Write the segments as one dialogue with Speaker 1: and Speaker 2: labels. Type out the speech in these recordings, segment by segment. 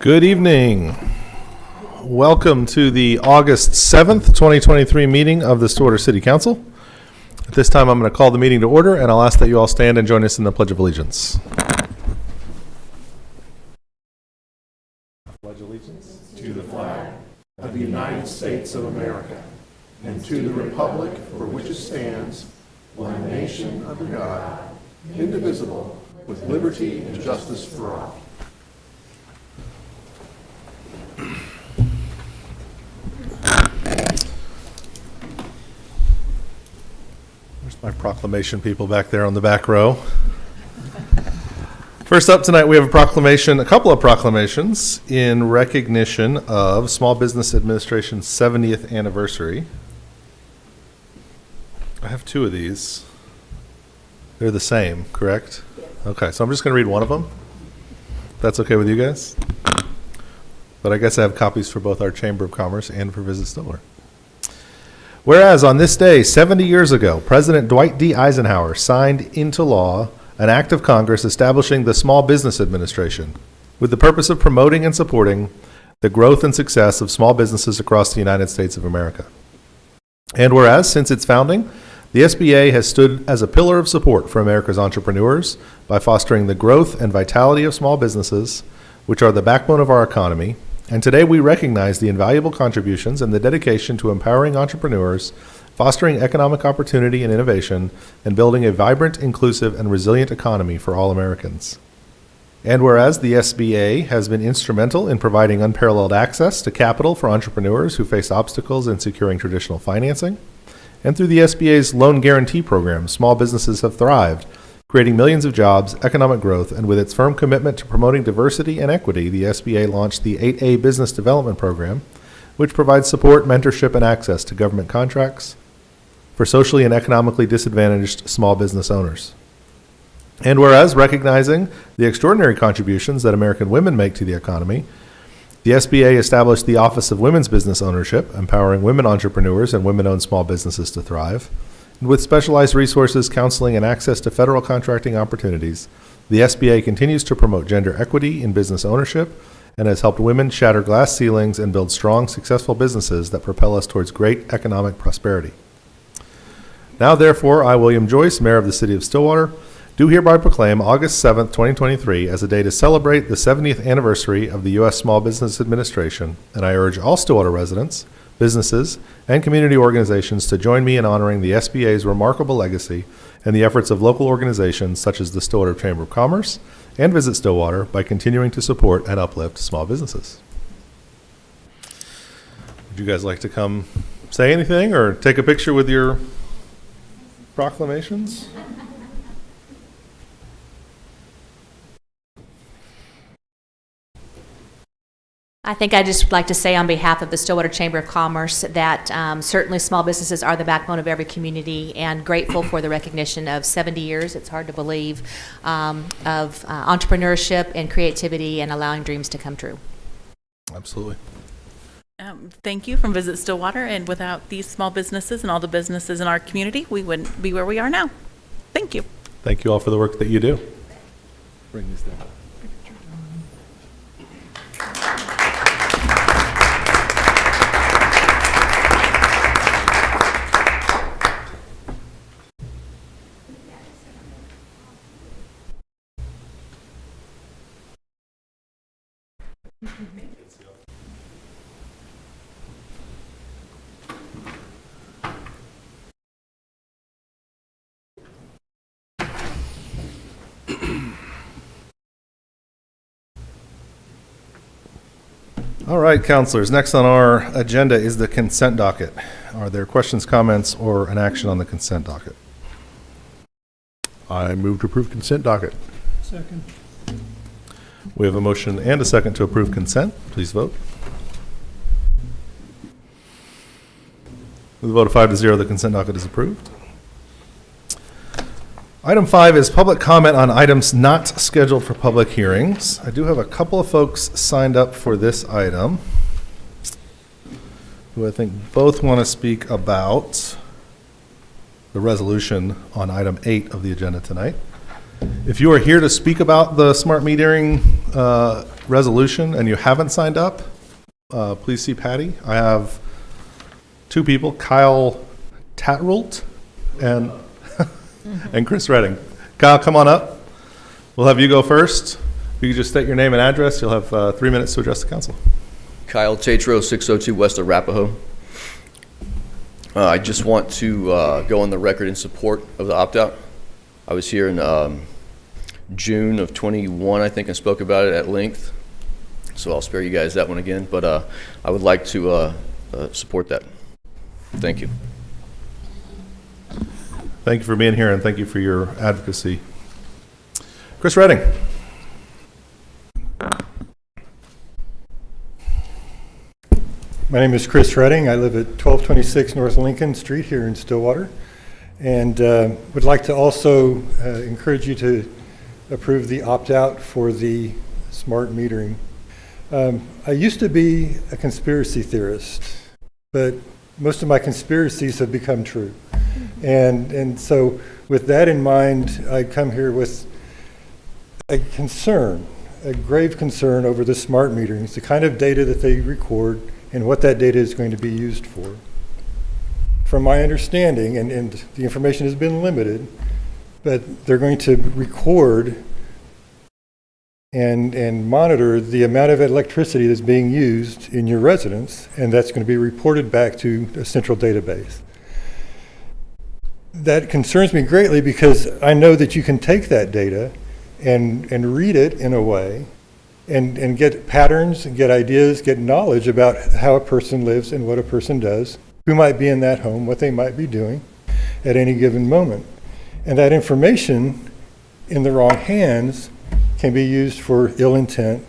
Speaker 1: Good evening. Welcome to the August 7th, 2023 meeting of the Stillwater City Council. At this time, I'm going to call the meeting to order, and I'll ask that you all stand and join us in the Pledge of Allegiance. Pledge allegiance
Speaker 2: to the flag of the United States of America and to the republic for which it stands, one nation under God, indivisible, with liberty and justice for all.
Speaker 1: There's my proclamation people back there on the back row. First up tonight, we have a couple of proclamations in recognition of Small Business Administration's 70th anniversary. I have two of these. They're the same, correct? Okay, so I'm just going to read one of them. That's okay with you guys? But I guess I have copies for both our Chamber of Commerce and for Visit Stillwater. Whereas on this day, 70 years ago, President Dwight D. Eisenhower signed into law an act of Congress establishing the Small Business Administration with the purpose of promoting and supporting the growth and success of small businesses across the United States of America. And whereas, since its founding, the SBA has stood as a pillar of support for America's entrepreneurs by fostering the growth and vitality of small businesses, which are the backbone of our economy. And today we recognize the invaluable contributions and the dedication to empowering entrepreneurs, fostering economic opportunity and innovation, and building a vibrant, inclusive, and resilient economy for all Americans. And whereas the SBA has been instrumental in providing unparalleled access to capital for entrepreneurs who face obstacles in securing traditional financing, and through the SBA's loan guarantee program, small businesses have thrived, creating millions of jobs, economic growth, and with its firm commitment to promoting diversity and equity, the SBA launched the 8A Business Development Program, which provides support, mentorship, and access to government contracts for socially and economically disadvantaged small business owners. And whereas recognizing the extraordinary contributions that American women make to the economy, the SBA established the Office of Women's Business Ownership, empowering women entrepreneurs and women-owned small businesses to thrive. And with specialized resources, counseling, and access to federal contracting opportunities, the SBA continues to promote gender equity in business ownership and has helped women shatter glass ceilings and build strong, successful businesses that propel us towards great economic prosperity. Now, therefore, I, William Joyce, Mayor of the City of Stillwater, do hereby proclaim August 7th, 2023 as a day to celebrate the 70th anniversary of the U.S. Small Business Administration, and I urge all Stillwater residents, businesses, and community organizations to join me in honoring the SBA's remarkable legacy and the efforts of local organizations such as the Stillwater Chamber of Commerce and Visit Stillwater by continuing to support and uplift small businesses. Would you guys like to come say anything or take a picture with your proclamations?
Speaker 3: I think I'd just like to say on behalf of the Stillwater Chamber of Commerce that certainly small businesses are the backbone of every community, and grateful for the recognition of 70 years, it's hard to believe, of entrepreneurship and creativity and allowing dreams to come true.
Speaker 1: Absolutely.
Speaker 4: Thank you from Visit Stillwater, and without these small businesses and all the businesses in our community, we wouldn't be where we are now. Thank you.
Speaker 1: Thank you all for the work that you do. Bring this down. All right, counselors, next on our agenda is the consent docket. Are there questions, comments, or an action on the consent docket?
Speaker 2: I move to approve consent docket.
Speaker 5: Second.
Speaker 1: We have a motion and a second to approve consent. Please vote. With a vote of 5-0, the consent docket is approved. Item 5 is public comment on items not scheduled for public hearings. I do have a couple of folks signed up for this item who I think both want to speak about the resolution on item 8 of the agenda tonight. If you are here to speak about the smart metering resolution and you haven't signed up, please see Patty. I have two people, Kyle Tatrult and and Chris Redding. Kyle, come on up. We'll have you go first. You can just state your name and address. You'll have 3 minutes to address the council.
Speaker 5: Kyle Tatro, 602 West Arapahoe. I just want to go on the record in support of the opt-out. I was here in June of 21, I think, and spoke about it at length. So I'll spare you guys that one again, but I would like to support that. Thank you.
Speaker 1: Thank you for being here and thank you for your advocacy. Chris Redding.
Speaker 6: My name is Chris Redding. I live at 1226 North Lincoln Street here in Stillwater, and would like to also encourage you to approve the opt-out for the smart metering. I used to be a conspiracy theorist, but most of my conspiracies have become true. And so with that in mind, I come here with a concern, a grave concern over the smart meterings, the kind of data that they record and what that data is going to be used for. From my understanding, and the information has been limited, but they're going to record and monitor the amount of electricity that's being used in your residence, and that's going to be reported back to a central database. That concerns me greatly because I know that you can take that data and read it in a way and get patterns and get ideas, get knowledge about how a person lives and what a person does, who might be in that home, what they might be doing at any given moment. And that information in the wrong hands can be used for ill intent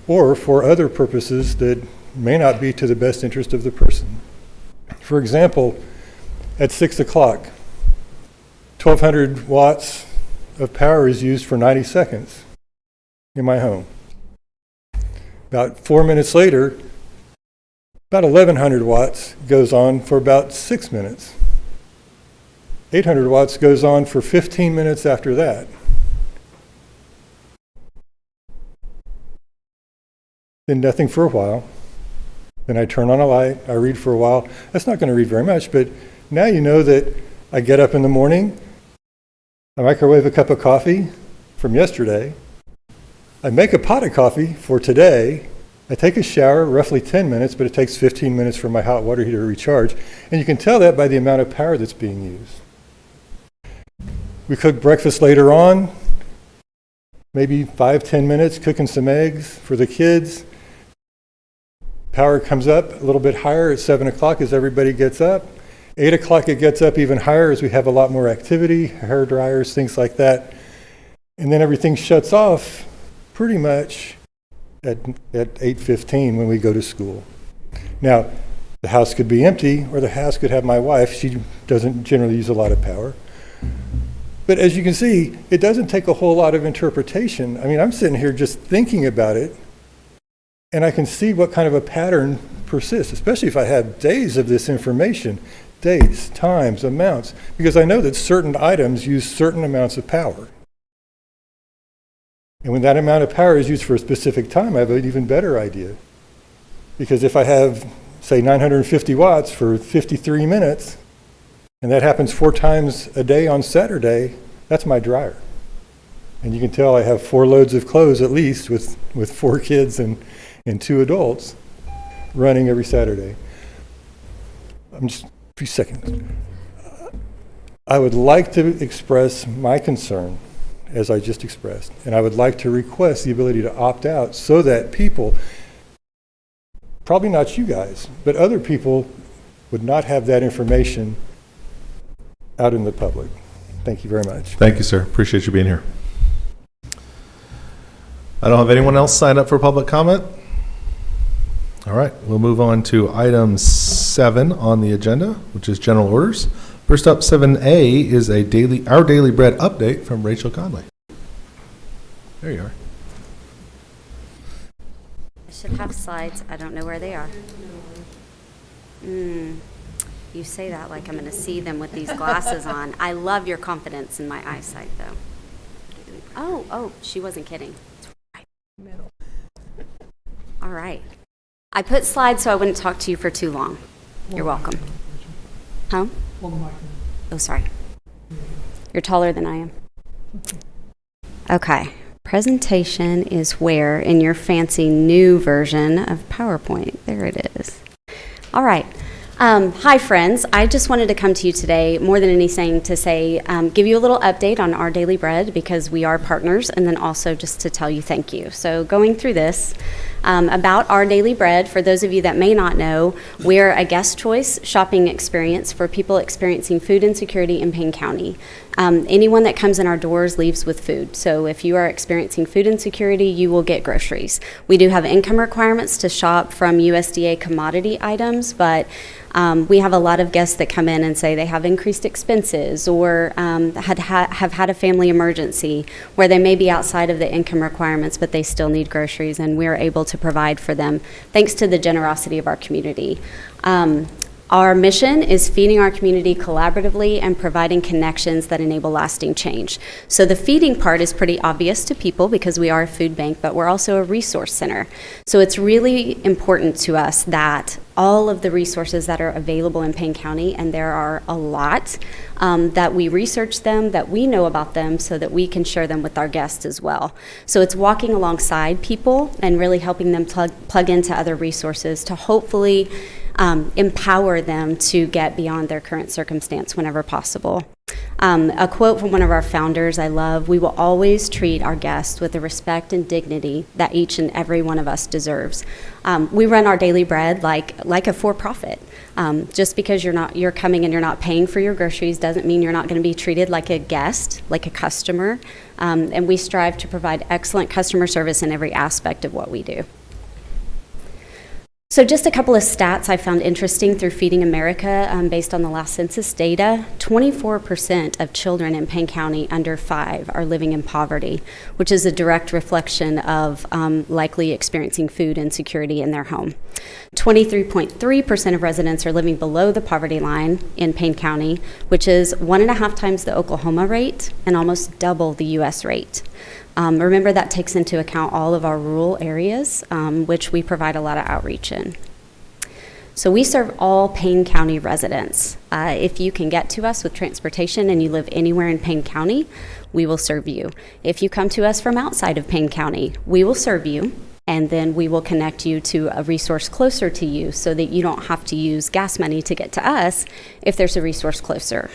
Speaker 6: or for other purposes that may not be to the best interest of the person. For example, at 6 o'clock, 1,200 watts of power is used for 90 seconds in my home. About 4 minutes later, about 1,100 watts goes on for about 6 minutes. 800 watts goes on for 15 minutes after that. Then nothing for a while. Then I turn on a light, I read for a while. That's not going to read very much, but now you know that I get up in the morning, I microwave a cup of coffee from yesterday, I make a pot of coffee for today, I take a shower, roughly 10 minutes, but it takes 15 minutes for my hot water heater to recharge, and you can tell that by the amount of power that's being used. We cook breakfast later on, maybe 5-10 minutes cooking some eggs for the kids. Power comes up a little bit higher at 7 o'clock as everybody gets up. 8 o'clock it gets up even higher as we have a lot more activity, hair dryers, things like that. And then everything shuts off pretty much at 8:15 when we go to school. Now, the house could be empty or the house could have my wife. She doesn't generally use a lot of power. But as you can see, it doesn't take a whole lot of interpretation. I mean, I'm sitting here just thinking about it, and I can see what kind of a pattern persists, especially if I have days of this information, dates, times, amounts, because I know that certain items use certain amounts of power. And when that amount of power is used for a specific time, I have an even better idea. Because if I have, say, 950 watts for 53 minutes, and that happens 4 times a day on Saturday, that's my dryer. And you can tell I have 4 loads of clothes at least with 4 kids and 2 adults running every Saturday. I'm just a few seconds. I would like to express my concern, as I just expressed, and I would like to request the ability to opt out so that people, probably not you guys, but other people would not have that information out in the public. Thank you very much.
Speaker 1: Thank you, sir. Appreciate you being here. I don't have anyone else signed up for public comment. All right, we'll move on to item 7 on the agenda, which is general orders. First up, 7A is our daily bread update from Rachel Conley. There you are.
Speaker 7: I should have slides. I don't know where they are. You say that like I'm going to see them with these glasses on. I love your confidence in my eyesight, though. Oh, she wasn't kidding. It's right in the middle. All right. I put slides so I wouldn't talk to you for too long. You're welcome. Huh? Oh, sorry. You're taller than I am. Okay. Presentation is where in your fancy new version of PowerPoint. There it is. All right. Hi, friends. I just wanted to come to you today, more than anything, to say, give you a little update on Our Daily Bread, because we are partners, and then also just to tell you thank you. So going through this, about Our Daily Bread, for those of you that may not know, we're a guest choice shopping experience for people experiencing food insecurity in Payne County. Anyone that comes in our doors leaves with food. So if you are experiencing food insecurity, you will get groceries. We do have income requirements to shop from USDA commodity items, but we have a lot of guests that come in and say they have increased expenses or have had a family emergency where they may be outside of the income requirements, but they still need groceries, and we're able to provide for them thanks to the generosity of our community. Our mission is feeding our community collaboratively and providing connections that enable lasting change. So the feeding part is pretty obvious to people because we are a food bank, but we're also a resource center. So it's really important to us that all of the resources that are available in Payne County, and there are a lot, that we research them, that we know about them, so that we can share them with our guests as well. So it's walking alongside people and really helping them plug into other resources to hopefully empower them to get beyond their current circumstance whenever possible. A quote from one of our founders I love: "We will always treat our guests with the respect and dignity that each and every one of us deserves." We run Our Daily Bread like a for-profit. Just because you're coming and you're not paying for your groceries doesn't mean you're not going to be treated like a guest, like a customer. And we strive to provide excellent customer service in every aspect of what we do. So just a couple of stats I found interesting through Feeding America based on the last census data. 24% of children in Payne County under 5 are living in poverty, which is a direct reflection of likely experiencing food insecurity in their home. 23.3% of residents are living below the poverty line in Payne County, which is 1.5 times the Oklahoma rate and almost double the U.S. rate. Remember, that takes into account all of our rural areas, which we provide a lot of outreach in. So we serve all Payne County residents. If you can get to us with transportation and you live anywhere in Payne County, we will serve you. If you come to us from outside of Payne County, we will serve you, and then we will connect you to a resource closer to you so that you don't have to use gas money to get to us if there's a resource closer.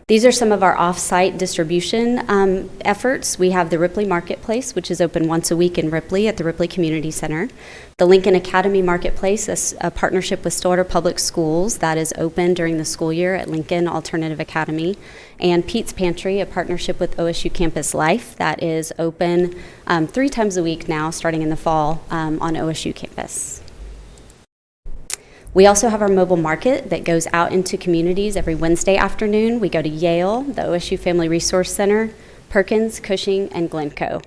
Speaker 7: These are some of our off-site distribution efforts. We have the Ripley Marketplace, which is open once a week in Ripley at the Ripley Community Center. The Lincoln Academy Marketplace, a partnership with Stillwater Public Schools that is open during the school year at Lincoln Alternative Academy. And Pete's Pantry, a partnership with OSU Campus Life that is open 3 times a week now, starting in the fall on OSU campus. We also have our mobile market that goes out into communities every Wednesday afternoon. We go to Yale, the OSU Family Resource Center, Perkins, Cushing, and Glencoe.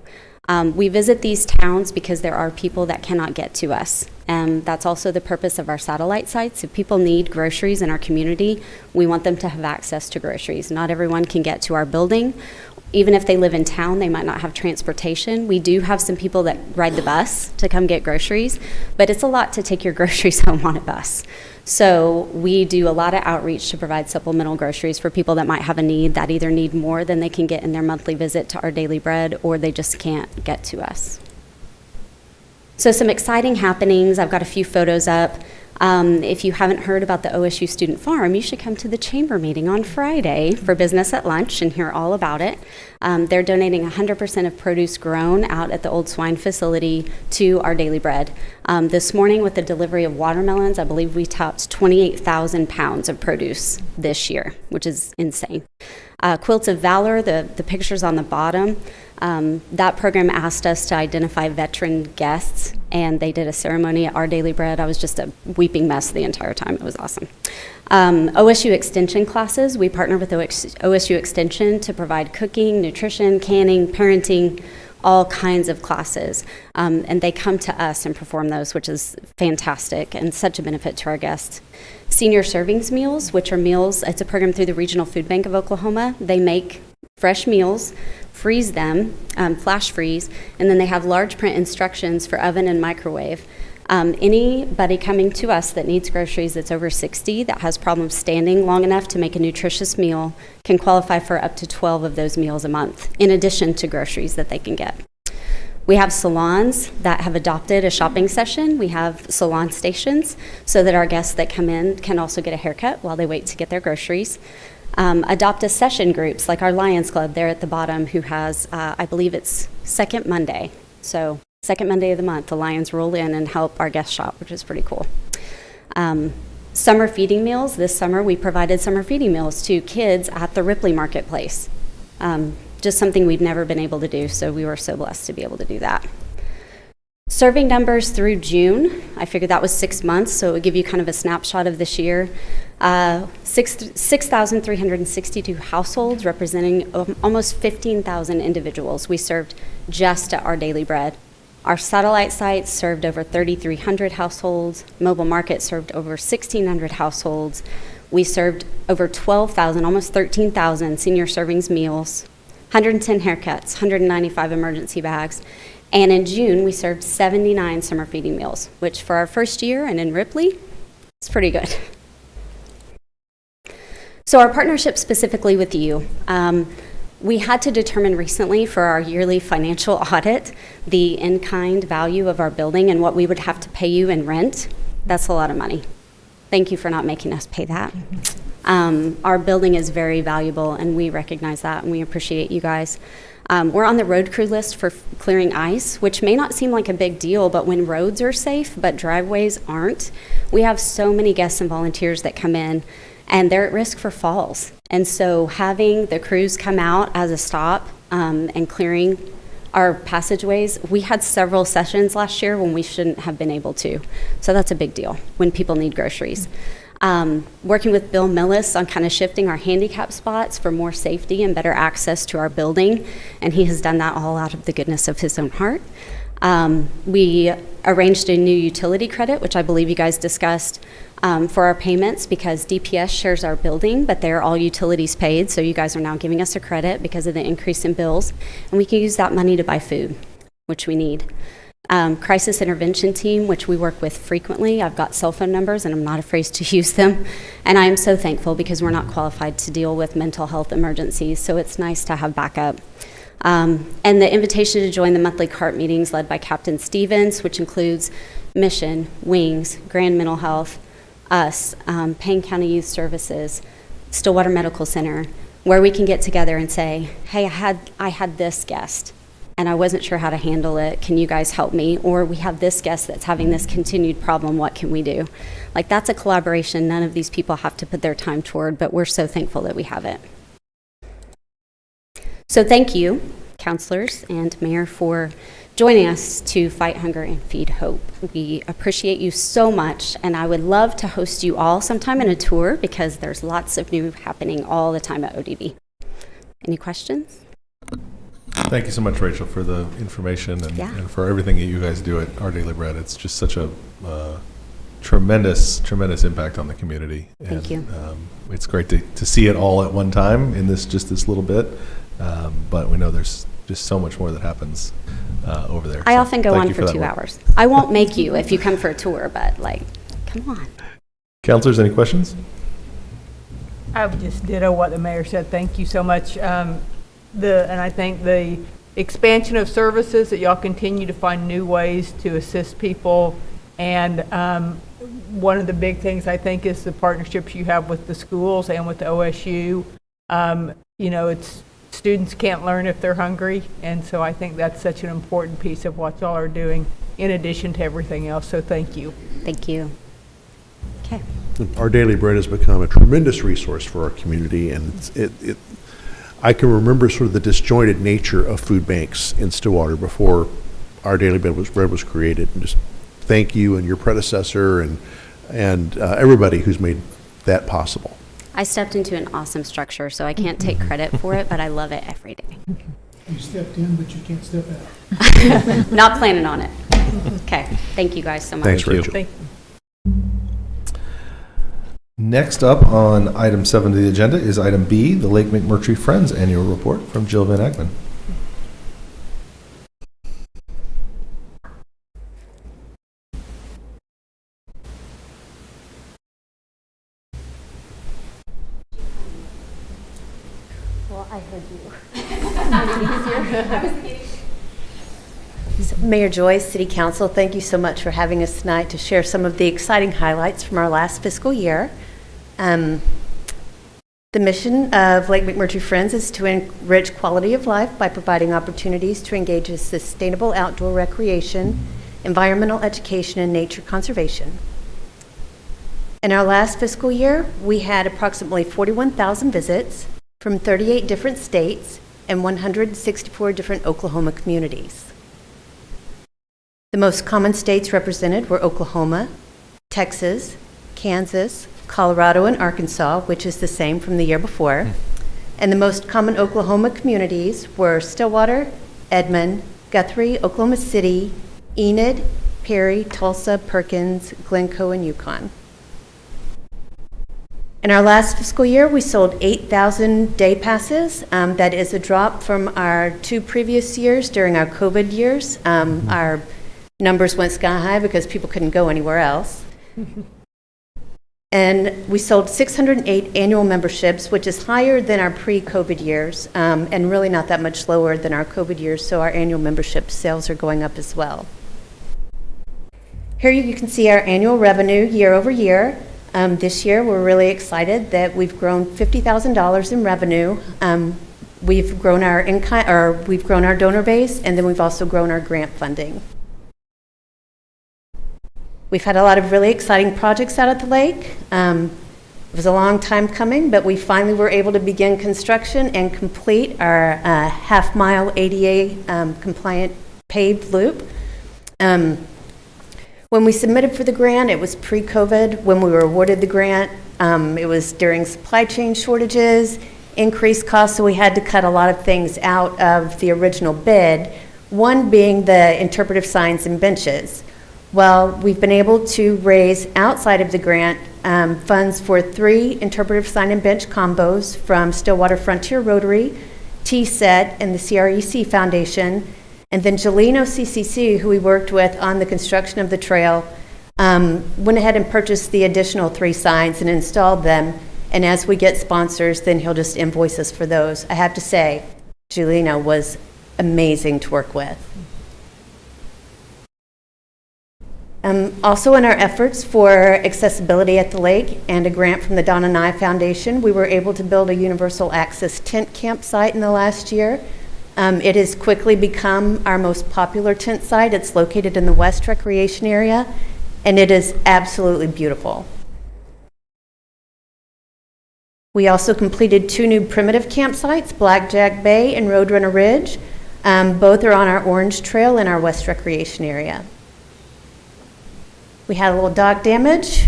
Speaker 7: We visit these towns because there are people that cannot get to us. That's also the purpose of our satellite sites. If people need groceries in our community, we want them to have access to groceries. Not everyone can get to our building. Even if they live in town, they might not have transportation. We do have some people that ride the bus to come get groceries, but it's a lot to take your groceries home on a bus. So we do a lot of outreach to provide supplemental groceries for people that might have a need, that either need more than they can get in their monthly visit to Our Daily Bread, or they just can't get to us. So some exciting happenings. I've got a few photos up. If you haven't heard about the OSU Student Farm, you should come to the chamber meeting on Friday for Business at Lunch and hear all about it. They're donating 100% of produce grown out at the Old Swine facility to Our Daily Bread. This morning, with the delivery of watermelons, I believe we topped 28,000 pounds of produce this year, which is insane. Quilts of Valor, the pictures on the bottom, that program asked us to identify veteran guests, and they did a ceremony at Our Daily Bread. I was just a weeping mess the entire time. It was awesome. OSU Extension classes, we partner with OSU Extension to provide cooking, nutrition, canning, parenting, all kinds of classes. And they come to us and perform those, which is fantastic and such a benefit to our guests. Senior Servings Meals, which are meals, it's a program through the Regional Food Bank of Oklahoma. They make fresh meals, freeze them, flash freeze, and then they have large print instructions for oven and microwave. Anybody coming to us that needs groceries that's over 60, that has problems standing long enough to make a nutritious meal, can qualify for up to 12 of those meals a month, in addition to groceries that they can get. We have salons that have adopted a shopping session. We have salon stations so that our guests that come in can also get a haircut while they wait to get their groceries. Adopt a session groups like our Lions Club there at the bottom, who has, I believe it's second Monday. So second Monday of the month, the Lions roll in and help our guests shop, which is pretty cool. Summer feeding meals. This summer we provided summer feeding meals to kids at the Ripley Marketplace. Just something we've never been able to do, so we were so blessed to be able to do that. Serving numbers through June, I figured that was 6 months, so it would give you kind of a snapshot of this year. 6,362 households, representing almost 15,000 individuals we served just at Our Daily Bread. Our satellite sites served over 3,300 households. Mobile Market served over 1,600 households. We served over 12,000, almost 13,000 senior servings meals, 110 haircuts, 195 emergency bags. And in June, we served 79 summer feeding meals, which for our first year and in Ripley, it's pretty good. So our partnership specifically with you, we had to determine recently for our yearly financial audit the in-kind value of our building and what we would have to pay you in rent. That's a lot of money. Thank you for not making us pay that. Our building is very valuable, and we recognize that, and we appreciate you guys. We're on the road crew list for clearing ice, which may not seem like a big deal, but when roads are safe but driveways aren't, we have so many guests and volunteers that come in, and they're at risk for falls. And so having the crews come out as a stop and clearing our passageways, we had several sessions last year when we shouldn't have been able to. So that's a big deal when people need groceries. Working with Bill Millis on kind of shifting our handicap spots for more safety and better access to our building, and he has done that all out of the goodness of his own heart. We arranged a new utility credit, which I believe you guys discussed, for our payments, because DPS shares our building, but they're all utilities paid, so you guys are now giving us a credit because of the increase in bills, and we can use that money to buy food, which we need. Crisis intervention team, which we work with frequently. I've got cell phone numbers, and I'm not afraid to use them, and I am so thankful because we're not qualified to deal with mental health emergencies, so it's nice to have backup. And the invitation to join the monthly CART meetings led by Captain Stevens, which includes Mission, Wings, Grand Mental Health, us, Payne County Youth Services, Stillwater Medical Center, where we can get together and say, hey, I had this guest, and I wasn't sure how to handle it. Can you guys help me? Or we have this guest that's having this continued problem. What can we do? Like, that's a collaboration none of these people have to put their time toward, but we're so thankful that we have it. So thank you, counselors and mayor, for joining us to fight hunger and feed hope. We appreciate you so much, and I would love to host you all sometime in a tour because there's lots of new happening all the time at ODB. Any questions?
Speaker 1: Thank you so much, Rachel, for the information and for everything that you guys do at Our Daily Bread. It's just such a tremendous impact on the community.
Speaker 7: Thank you.
Speaker 1: It's great to see it all at one time in this little bit, but we know there's just so much more that happens over there.
Speaker 7: I
Speaker 1: So
Speaker 7: often go
Speaker 1: thank
Speaker 7: on
Speaker 1: you
Speaker 7: for
Speaker 1: that
Speaker 7: 2
Speaker 1: work.
Speaker 7: hours. I won't make you if you come for a tour, but come on.
Speaker 1: Counselors, any questions?
Speaker 8: I would just ditto what the mayor said. Thank you so much. And I think the expansion of services, that y'all continue to find new ways to assist people. And one of the big things I think is the partnerships you have with the schools and with the OSU. It's students can't learn if they're hungry. And so I think that's such an important piece of what y'all are doing in addition to everything else. So thank you.
Speaker 7: Thank you. Okay.
Speaker 2: Our Daily Bread has become a tremendous resource for our community, and I can remember sort of the disjointed nature of food banks in Stillwater before Our Daily Bread was created. And just thank you and your predecessor and everybody who's made that possible.
Speaker 7: I stepped into an awesome structure, so I can't take credit for it, but I love it every day.
Speaker 9: You stepped in, but you can't step out.
Speaker 7: Not planning on it. Okay. Thank you guys so much.
Speaker 2: Thanks,
Speaker 1: Thank you.
Speaker 2: Rachel.
Speaker 8: Thank you.
Speaker 1: Next up on item 7 of the agenda is item B, the Lake McMurtry Friends Annual Report from Jill Van Egmond.
Speaker 10: Well, I heard you. So, Mayor Joyce, City Council, thank you so much for having us tonight to share some of the exciting highlights from our last fiscal year. The mission of Lake McMurtry Friends is to enrich quality of life by providing opportunities to engage in sustainable outdoor recreation, environmental education, and nature conservation. In our last fiscal year, we had approximately 41,000 visits from 38 different states and 164 different Oklahoma communities. The most common states represented were Oklahoma, Texas, Kansas, Colorado, and Arkansas, which is the same from the year before. And the most common Oklahoma communities were Stillwater, Edmond, Guthrie, Oklahoma City, Enid, Perry, Tulsa, Perkins, Glencoe, and Yukon. In our last fiscal year, we sold 8,000 day passes. That is a drop from our 2 previous years during our COVID years. Our numbers went sky high because people couldn't go anywhere else. And we sold 608 annual memberships, which is higher than our pre-COVID years, and really not that much lower than our COVID years, so our annual membership sales are going up as well. Here you can see our annual revenue year over year. This year, we're really excited that we've grown $50,000 in revenue. We've grown our we've grown our donor base, and then we've also grown our grant funding. We've had a lot of really exciting projects out at the lake. It was a long time coming, but we finally were able to begin construction and complete our half-mile ADA compliant paved loop. When we submitted for the grant, it was pre-COVID. When we were awarded the grant, it was during supply chain shortages, increased costs, so we had to cut a lot of things out of the original bid, one being the interpretive signs and benches. Well, we've been able to raise outside of the grant funds for 3 interpretive sign and bench combos from Stillwater Frontier Rotary, TSET, and the CREC Foundation. And then Gelino CCC, who we worked with on the construction of the trail, went ahead and purchased the additional 3 signs and installed them. And as we get sponsors, then he'll just invoice us for those. I have to say, Gelino was amazing to work with. Also in our efforts for accessibility at the lake and a grant from the Donna Nye Foundation, we were able to build a universal access tent campsite in the last year. It has quickly become our most popular tent site. It's located in the West Recreation Area, and it is absolutely beautiful. We also completed 2 new primitive campsites, Blackjack Bay and Roadrunner Ridge. Both are on our Orange Trail in our West Recreation Area. We had a little dock damage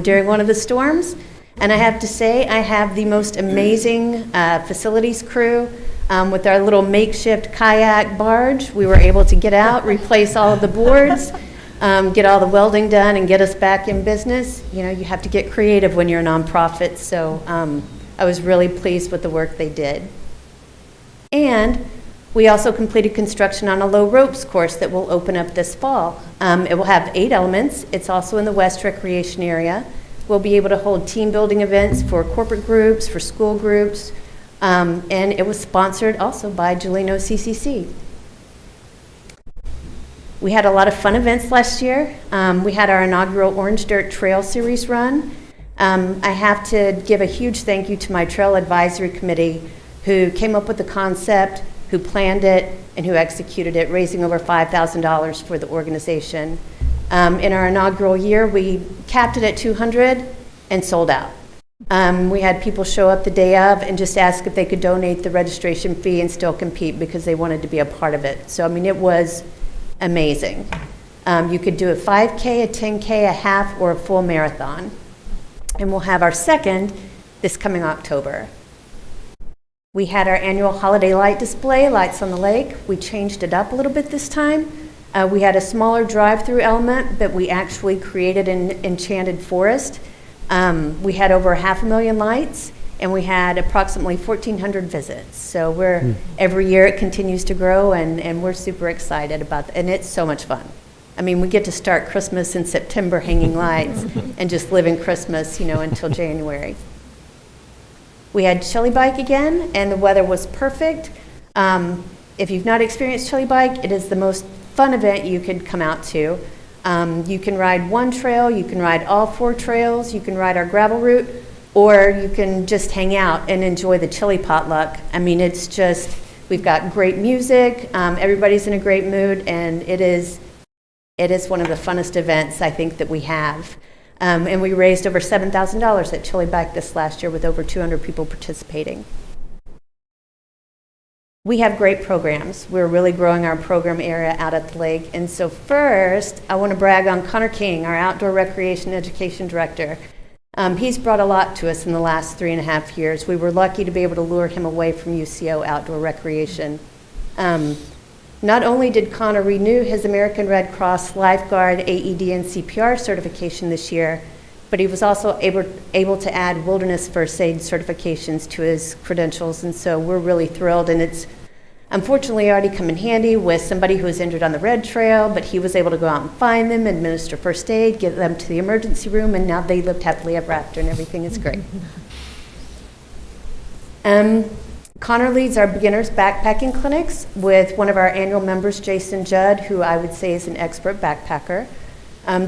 Speaker 10: during one of the storms, and I have to say I have the most amazing facilities crew. With our little makeshift kayak barge, we were able to get out, replace all of the boards, get all the welding done, and get us back in business. You know, you have to get creative when you're a nonprofit, so I was really pleased with the work they did. And we also completed construction on a low ropes course that will open up this fall. It will have 8 elements. It's also in the West Recreation Area. We'll be able to hold team building events for corporate groups, for school groups, and it was sponsored also by Gelino CCC. We had a lot of fun events last year. We had our inaugural Orange Dirt Trail Series run. I have to give a huge thank you to my Trail Advisory Committee who came up with the concept, who planned it, and who executed it, raising over $5,000 for the organization. In our inaugural year, we capped it at 200 and sold out. We had people show up the day of and just ask if they could donate the registration fee and still compete because they wanted to be a part of it. So, I mean, it was amazing. You could do a 5K, a 10K, a half, or a full marathon. And we'll have our second this coming October. We had our annual holiday light display, Lights on the Lake. We changed it up a little bit this time. We had a smaller drive-through element, but we actually created an enchanted forest. We had over 500,000 lights, and we had approximately 1,400 visits. So every year it continues to grow, and we're super excited about that. And it's so much fun. I mean, we get to start Christmas in September hanging lights and just living Christmas, until January. We had Chili Bike again, and the weather was perfect. If you've not experienced Chili Bike, it is the most fun event you could come out to. You can ride one trail, you can ride all 4 trails, you can ride our gravel route, or you can just hang out and enjoy the chili potluck. I mean, it's just, we've got great music, everybody's in a great mood, and it is one of the funnest events I think that we have. And we raised over $7,000 at Chili Bike this last year with over 200 people participating. We have great programs. We're really growing our program area out at the lake. And so first, I want to brag on Connor King, our Outdoor Recreation Education Director. He's brought a lot to us in the last 3.5 years. We were lucky to be able to lure him away from UCO Outdoor Recreation. Not only did Connor renew his American Red Cross Lifeguard AED and CPR certification this year, but he was also able to add Wilderness First Aid certifications to his credentials, and so we're really thrilled. And it's unfortunately already come in handy with somebody who was injured on the Red Trail, but he was able to go out and find them, administer first aid, get them to the emergency room, and now they lived happily ever after, and everything is great. Connor leads our beginners backpacking clinics with one of our annual members, Jason Judd, who I would say is an expert backpacker.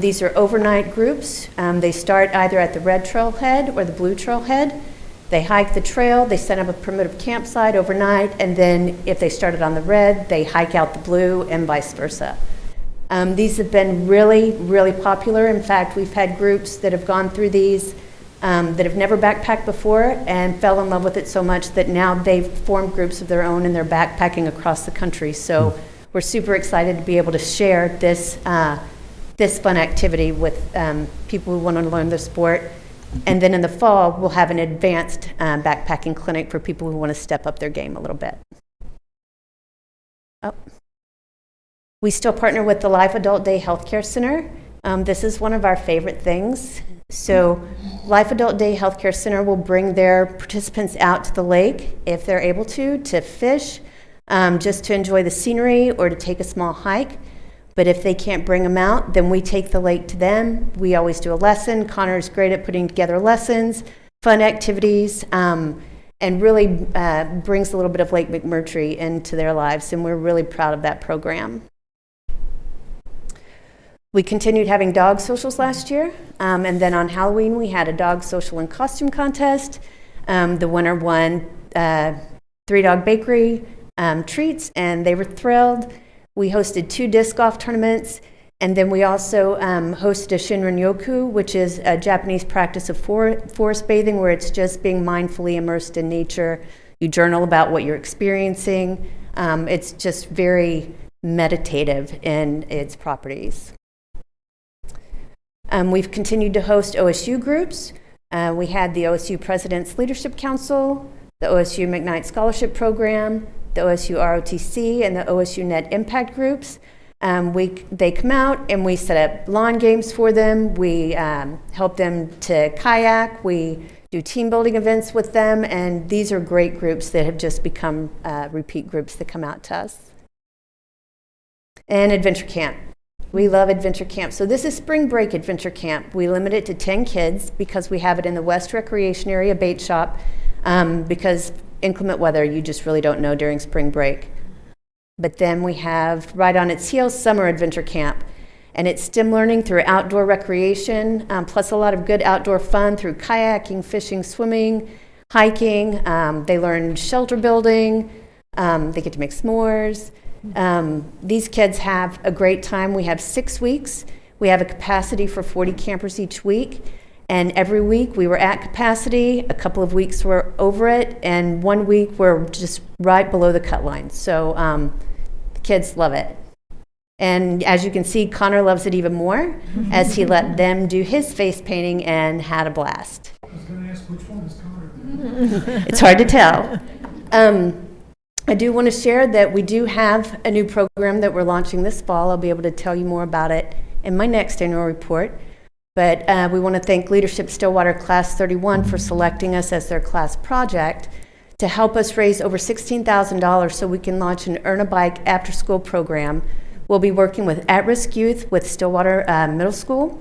Speaker 10: These are overnight groups. They start either at the Red Trailhead or the Blue Trailhead. They hike the trail, they set up a primitive campsite overnight, and then if they started on the Red, they hike out the Blue and vice versa. These have been really, really popular. In fact, we've had groups that have gone through these that have never backpacked before and fell in love with it so much that now they've formed groups of their own and they're backpacking across the country. So we're super excited to be able to share this fun activity with people who want to learn the sport. And then in the fall, we'll have an advanced backpacking clinic for people who want to step up their game a little bit. We still partner with the Life Adult Day Healthcare Center. This is one of our favorite things. So Life Adult Day Healthcare Center will bring their participants out to the lake if they're able to fish, just to enjoy the scenery or to take a small hike. But if they can't bring them out, then we take the lake to them. We always do a lesson. Connor is great at putting together lessons, fun activities, and really brings a little bit of Lake McMurtry into their lives, and we're really proud of that program. We continued having dog socials last year, and then on Halloween we had a dog social and costume contest. The winner won 3-Dog Bakery treats, and they were thrilled. We hosted 2 disc golf tournaments, and then we also hosted a Shinrin-yoku, which is a Japanese practice of forest bathing, where it's just being mindfully immersed in nature. You journal about what you're experiencing. It's just very meditative in its properties. We've continued to host OSU groups. We had the OSU President's Leadership Council, the OSU McKnight Scholarship Program, the OSU ROTC, and the OSU Net Impact groups. They come out and we set up lawn games for them. We help them to kayak. We do team building events with them, and these are great groups that have just become repeat groups that come out to us. And Adventure Camp. We love Adventure Camp. So this is Spring Break Adventure Camp. We limit it to 10 kids because we have it in the West Recreation Area bait shop, because inclement weather, you just really don't know during spring break. But then we have right on its heels Summer Adventure Camp, and it's STEM learning through outdoor recreation, plus a lot of good outdoor fun through kayaking, fishing, swimming, hiking. They learn shelter building. They get to make s'mores. These kids have a great time. We have 6 weeks. We have a capacity for 40 campers each week. And every week we were at capacity, a couple of weeks we're over it, and 1 week we're just right below the cut line. So the kids love it. And as you can see, Connor loves it even more as he let them do his face painting and had a blast.
Speaker 9: I was going to ask, which one is Connor?
Speaker 10: It's hard to tell. I do want to share that we do have a new program that we're launching this fall. I'll be able to tell you more about it in my next annual report. But we want to thank Leadership Stillwater Class 31 for selecting us as their class project to help us raise over $16,000 so we can launch an Earn a Bike after-school program. We'll be working with at-risk youth with Stillwater Middle School.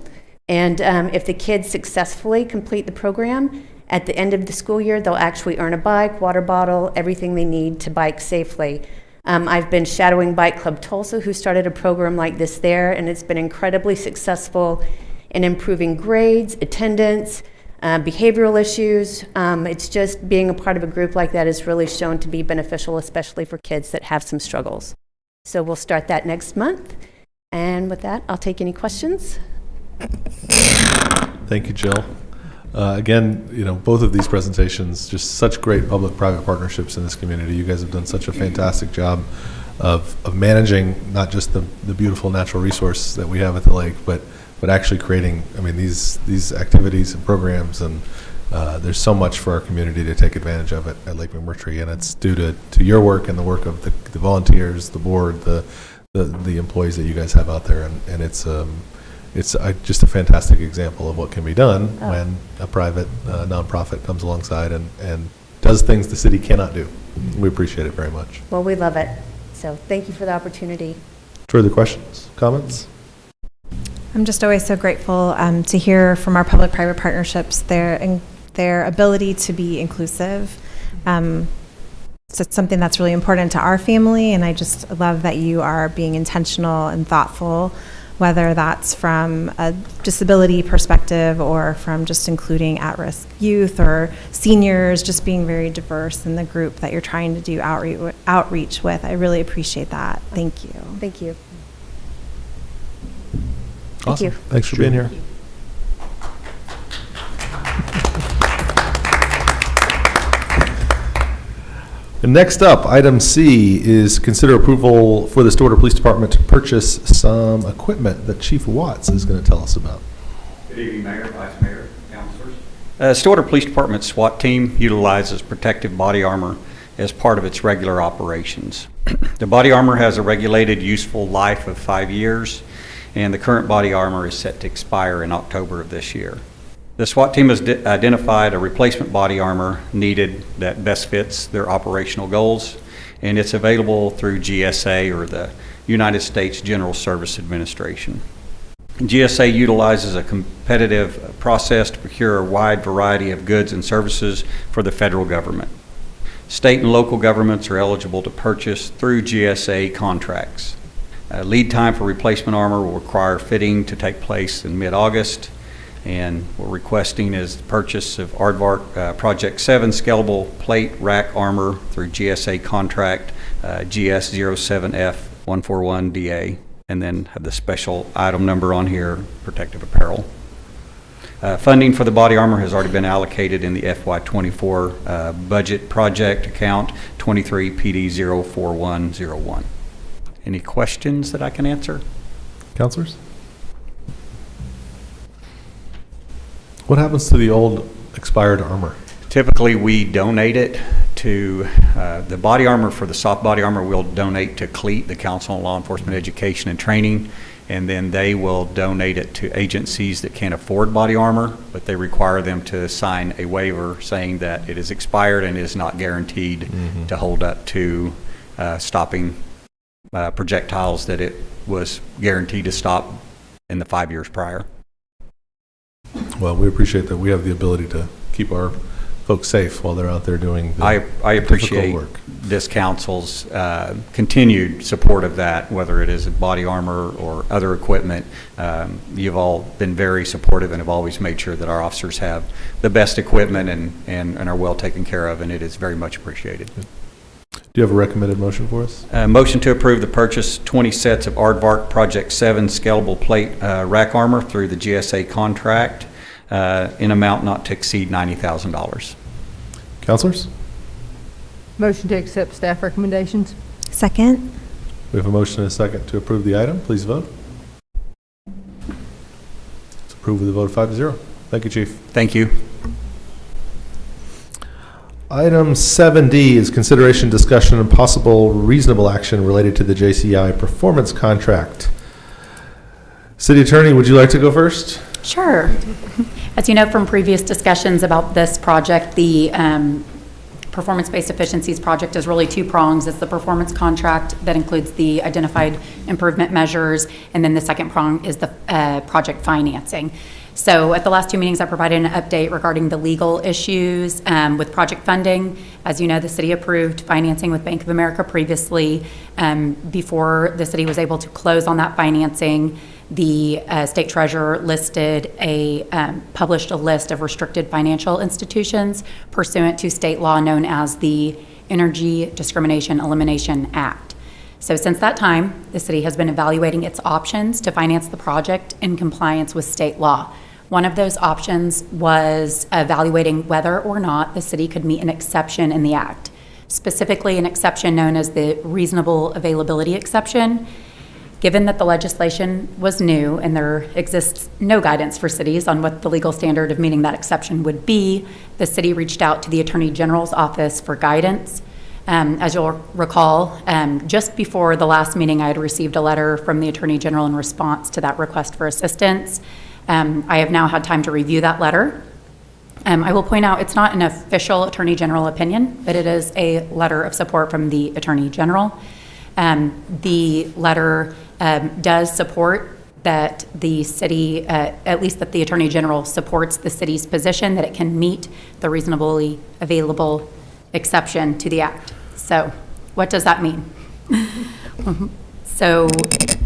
Speaker 10: And if the kids successfully complete the program, at the end of the school year, they'll actually earn a bike, water bottle, everything they need to bike safely. I've been shadowing Bike Club Tulsa, who started a program like this there, and it's been incredibly successful in improving grades, attendance, behavioral issues. It's just being a part of a group like that is really shown to be beneficial, especially for kids that have some struggles. So we'll start that next month. And with that, I'll take any questions.
Speaker 1: Thank you, Jill. Again, both of these presentations, just such great public-private partnerships in this community. You guys have done such a fantastic job of managing not just the beautiful natural resource that we have at the lake, but actually creating, these activities and programs, and there's so much for our community to take advantage of at Lake McMurtry, and it's due to your work and the work of the volunteers, the board, the employees that you guys have out there, and it's just a fantastic example of what can be done when a private nonprofit comes alongside and does things the city cannot do. We appreciate it very much.
Speaker 10: Well, we love it. So thank you for the opportunity.
Speaker 1: Further questions, comments?
Speaker 11: I'm just always so grateful to hear from our public-private partnerships their ability to be inclusive. So it's something that's really important to our family, and I just love that you are being intentional and thoughtful, whether that's from a disability perspective or from just including at-risk youth or seniors, just being very diverse in the group that you're trying to do outreach with. I really appreciate that. Thank you.
Speaker 10: Thank you.
Speaker 1: Awesome.
Speaker 10: Thank you.
Speaker 1: Thanks for being here. And next up, item C is consider approval for the Stillwater Police Department to purchase some equipment that Chief Watts is going to tell us about.
Speaker 12: Good evening, Mayor, Vice Mayor, Councilors. Stillwater Police Department SWAT team utilizes protective body armor as part of its regular operations. The body armor has a regulated useful life of 5 years, and the current body armor is set to expire in October of this year. The SWAT team has identified a replacement body armor needed that best fits their operational goals, and it's available through GSA, or the United States General Service Administration. GSA utilizes a competitive process to procure a wide variety of goods and services for the federal government. State and local governments are eligible to purchase through GSA contracts. Lead time for replacement armor will require fitting to take place in mid-August, and we're requesting is the purchase of Aardvark Project 7 scalable plate rack armor through GSA contract GS07F141DA, and then have the special item number on here, protective apparel. Funding for the body armor has already been allocated in the FY24 budget project account 23 PD04101. Any questions that I can answer?
Speaker 1: Councilors? What happens to the old expired armor?
Speaker 12: Typically, we donate it to the body armor. For the soft body armor, we'll donate to CLEAT, the Council on Law Enforcement Education and Training, and then they will donate it to agencies that can't afford body armor, but they require them to sign a waiver saying that it is expired and is not guaranteed to hold up to stopping projectiles that it was guaranteed to stop in the 5 years prior.
Speaker 1: Well, we appreciate that we have the ability to keep our folks safe while they're out there doing the
Speaker 12: I appreciate
Speaker 1: difficult work.
Speaker 12: This council's continued support of that, whether it is body armor or other equipment. You've all been very supportive and have always made sure that our officers have the best equipment and are well taken care of, and it is very much appreciated.
Speaker 1: Do you have a recommended motion for us?
Speaker 12: Motion to approve the purchase 20 sets of Aardvark Project 7 scalable plate rack armor through the GSA contract in amount not to exceed $90,000.
Speaker 1: Councilors?
Speaker 8: Motion to accept staff recommendations.
Speaker 11: Second.
Speaker 1: We have a motion and a second to approve the item. Please vote. It's approved with a vote of 5-0. Thank you, Chief.
Speaker 12: Thank you.
Speaker 1: Item 7D is consideration, discussion, and possible reasonable action related to the JCI performance contract. City Attorney, would you like to go first?
Speaker 13: Sure. As you know from previous discussions about this project, the Performance-Based Efficiencies project is really two prongs. It's the performance contract that includes the identified improvement measures, and then the second prong is the project financing. So at the last two meetings, I provided an update regarding the legal issues with project funding. As you know, the city approved financing with Bank of America previously. Before the city was able to close on that financing, the state treasurer published a list of restricted financial institutions pursuant to state law known as the Energy Discrimination Elimination Act. So since that time, the city has been evaluating its options to finance the project in compliance with state law. One of those options was evaluating whether or not the city could meet an exception in the act, specifically an exception known as the reasonable availability exception. Given that the legislation was new and there exists no guidance for cities on what the legal standard of meeting that exception would be, the city reached out to the Attorney General's office for guidance. As you'll recall, just before the last meeting, I had received a letter from the Attorney General in response to that request for assistance. I have now had time to review that letter. I will point out it's not an official Attorney General opinion, but it is a letter of support from the Attorney General. The letter does support that the city, at least that the Attorney General supports the city's position that it can meet the reasonably available exception to the act. So what does that mean? So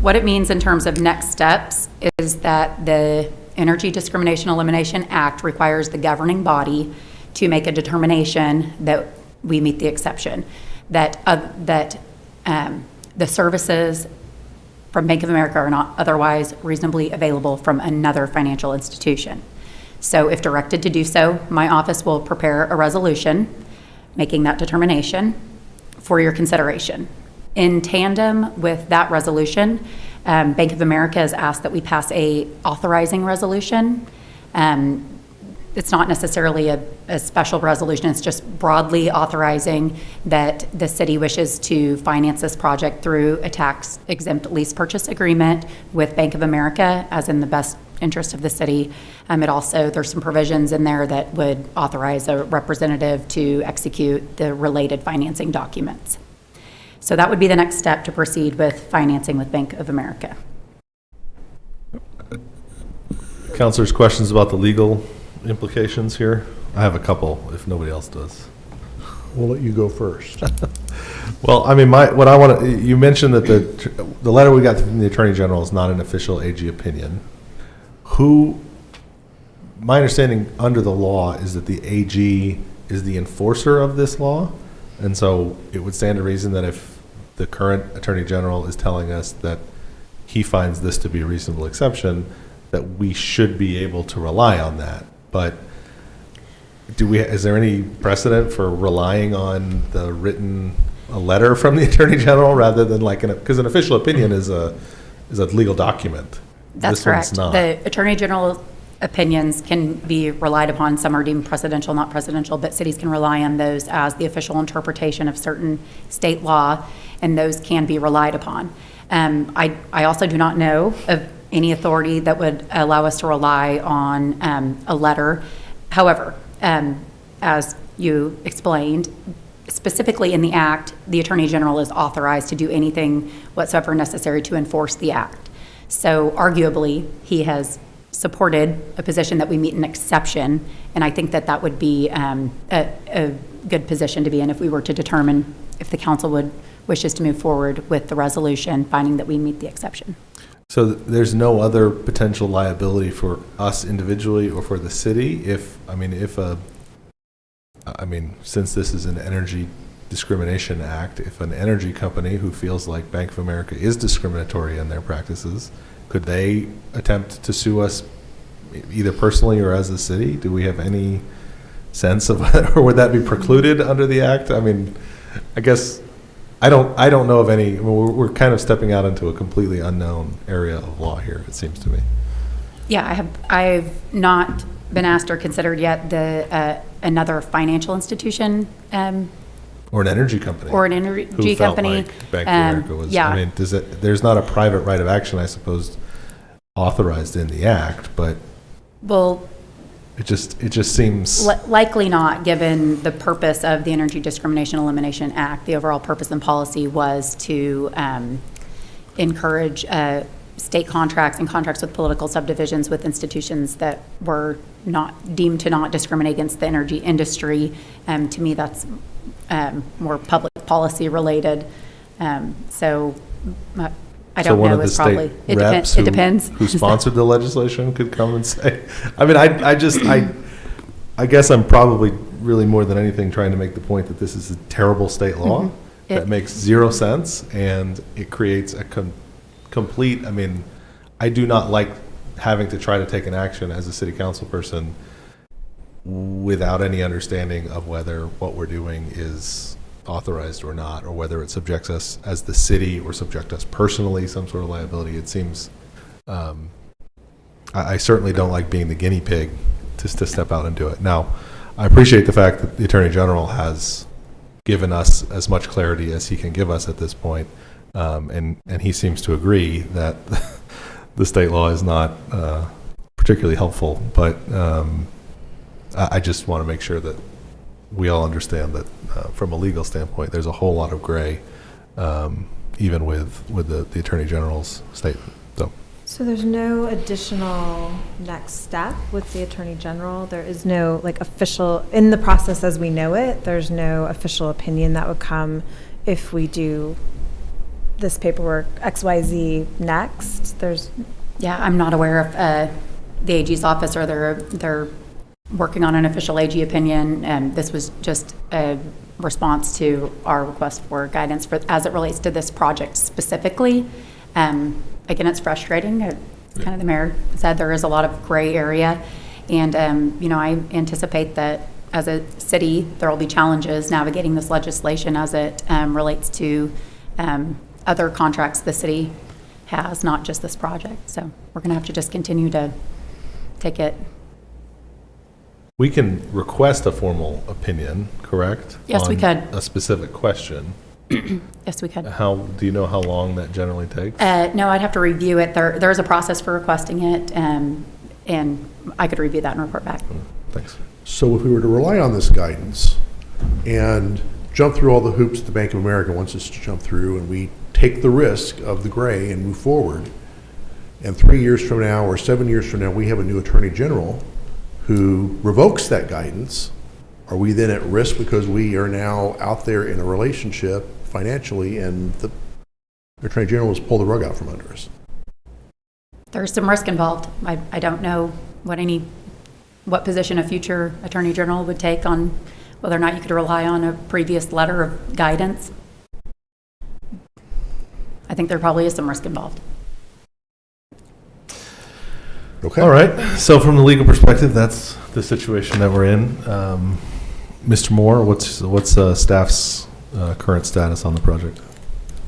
Speaker 13: what it means in terms of next steps is that the Energy Discrimination Elimination Act requires the governing body to make a determination that we meet the exception, that the services from Bank of America are not otherwise reasonably available from another financial institution. So if directed to do so, my office will prepare a resolution making that determination for your consideration. In tandem with that resolution, Bank of America has asked that we pass a authorizing resolution. It's not necessarily a special resolution, it's just broadly authorizing that the city wishes to finance this project through a tax-exempt lease purchase agreement with Bank of America, as in the best interest of the city. There's some provisions in there that would authorize a representative to execute the related financing documents. So that would be the next step to proceed with financing with Bank of America.
Speaker 1: Councilors, questions about the legal implications here? I have a couple, if nobody else does.
Speaker 2: We'll let you go first.
Speaker 1: Well, I mean, you mentioned that the letter we got from the Attorney General is not an official AG opinion. My understanding under the law is that the AG is the enforcer of this law, and so it would stand to reason that if the current Attorney General is telling us that he finds this to be a reasonable exception, that we should be able to rely on that. But is there any precedent for relying on a letter from the Attorney General rather than because an official opinion is a legal document.
Speaker 13: That's
Speaker 1: This
Speaker 13: correct.
Speaker 1: one's not.
Speaker 13: The Attorney General's opinions can be relied upon. Some are deemed precedential, not precedential, but cities can rely on those as the official interpretation of certain state law, and those can be relied upon. I also do not know of any authority that would allow us to rely on a letter. However, as you explained, specifically in the Act, the Attorney General is authorized to do anything whatsoever necessary to enforce the Act. So arguably, he has supported a position that we meet an exception, and I think that would be a good position to be in if we were to determine if the council wishes to move forward with the resolution finding that we meet the exception.
Speaker 1: So there's no other potential liability for us individually or for the city since this is an Energy Discrimination Act, if an energy company who feels like Bank of America is discriminatory in their practices, could they attempt to sue us either personally or as a city? Do we have any sense of, or would that be precluded under the Act? I mean, I guess I don't know of any. We're kind of stepping out into a completely unknown area of law here, it seems to me.
Speaker 13: Yeah, I've not been asked or considered yet another financial institution.
Speaker 1: Or an energy company.
Speaker 13: Or an energy
Speaker 1: who felt
Speaker 13: company.
Speaker 1: Like Bank of America was.
Speaker 13: Yeah.
Speaker 1: I mean, there's not a private right of action, I suppose, authorized in the Act, but
Speaker 13: Well,
Speaker 1: It just seems,
Speaker 13: likely not, given the purpose of the Energy Discrimination Elimination Act. The overall purpose and policy was to encourage state contracts and contracts with political subdivisions with institutions that were not deemed to not discriminate against the energy industry. To me, that's more public policy related. So I
Speaker 1: so
Speaker 13: don't
Speaker 1: one
Speaker 13: know.
Speaker 1: of the
Speaker 13: It's probably
Speaker 1: state reps
Speaker 13: it depends.
Speaker 1: who sponsored the legislation could come and say, I mean, I guess I'm probably really more than anything trying to make the point that this is a terrible state law that makes zero sense, and it creates a complete, I mean, I do not like having to try to take an action as a city council person without any understanding of whether what we're doing is authorized or not, or whether it subjects us as the city or subject us personally some sort of liability. It seems, I certainly don't like being the guinea pig to step out and do it. Now, I appreciate the fact that the Attorney General has given us as much clarity as he can give us at this point, and he seems to agree that the state law is not particularly helpful, but I just want to make sure that we all understand that from a legal standpoint, there's a whole lot of gray, even with the Attorney General's statement.
Speaker 11: So there's no additional next step with the Attorney General? There is no official, in the process as we know it, there's no official opinion that would come if we do this paperwork XYZ next?
Speaker 13: Yeah, I'm not aware of the AG's office, or they're working on an official AG opinion, and this was just a response to our request for guidance as it relates to this project specifically. Again, it's frustrating. Kind of the mayor said, there is a lot of gray area, and I anticipate that as a city there will be challenges navigating this legislation as it relates to other contracts the city has, not just this project. So we're going to have to just continue to take it.
Speaker 1: We can request a formal opinion, correct?
Speaker 13: Yes, we could.
Speaker 1: A specific question.
Speaker 13: Yes, we could.
Speaker 1: Do you know how long that generally takes?
Speaker 13: No, I'd have to review it. There is a process for requesting it, and I could review that and report back.
Speaker 1: Thanks.
Speaker 2: So if we were to rely on this guidance and jump through all the hoops that the Bank of America wants us to jump through, and we take the risk of the gray and move forward, and 3 years from now or 7 years from now we have a new Attorney General who revokes that guidance, are we then at risk because we are now out there in a relationship financially and the Attorney General has pulled the rug out from under us?
Speaker 13: There's some risk involved. I don't know what position a future Attorney General would take on whether or not you could rely on a previous letter of guidance. I think there probably is some risk involved.
Speaker 2: Okay.
Speaker 1: All right. So from the legal perspective, that's the situation that we're in. Mr. Moore, what's staff's current status on the project?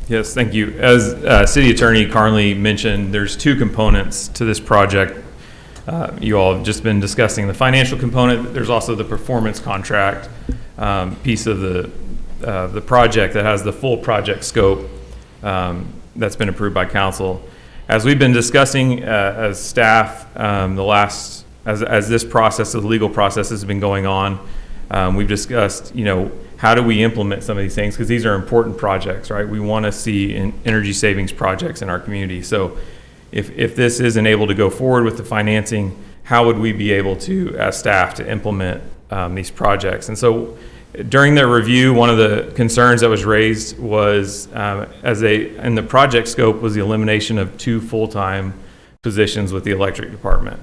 Speaker 14: Yes, thank you. As City Attorney Carnley mentioned, there's two components to this project. You all have just been discussing the financial component. There's also the performance contract piece of the project that has the full project scope that's been approved by council. As we've been discussing as staff, as this process, the legal process has been going on, we've discussed, how do we implement some of these things? Because these are important projects, right? We want to see energy savings projects in our community. So if this isn't able to go forward with the financing, how would we be able to, as staff, to implement these projects? And so during their review, one of the concerns that was raised was, in the project scope, was the elimination of 2 full-time positions with the electric department.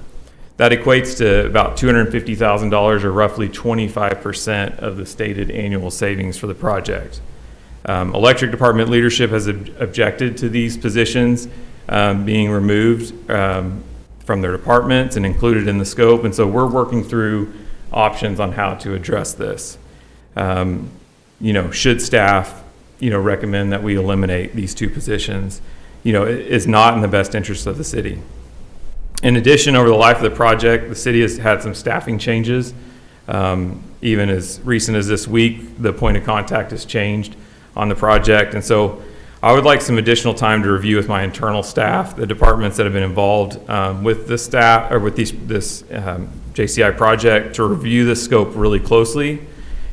Speaker 14: That equates to about $250,000, or roughly 25% of the stated annual savings for the project. Electric department leadership has objected to these positions being removed from their departments and included in the scope, and so we're working through options on how to address this. Should staff, recommend that we eliminate these 2 positions, it is not in the best interest of the city. In addition, over the life of the project, the city has had some staffing changes. Even as recent as this week, the point of contact has changed on the project. And so I would like some additional time to review with my internal staff, the departments that have been involved with this staff or with this JCI project, to review the scope really closely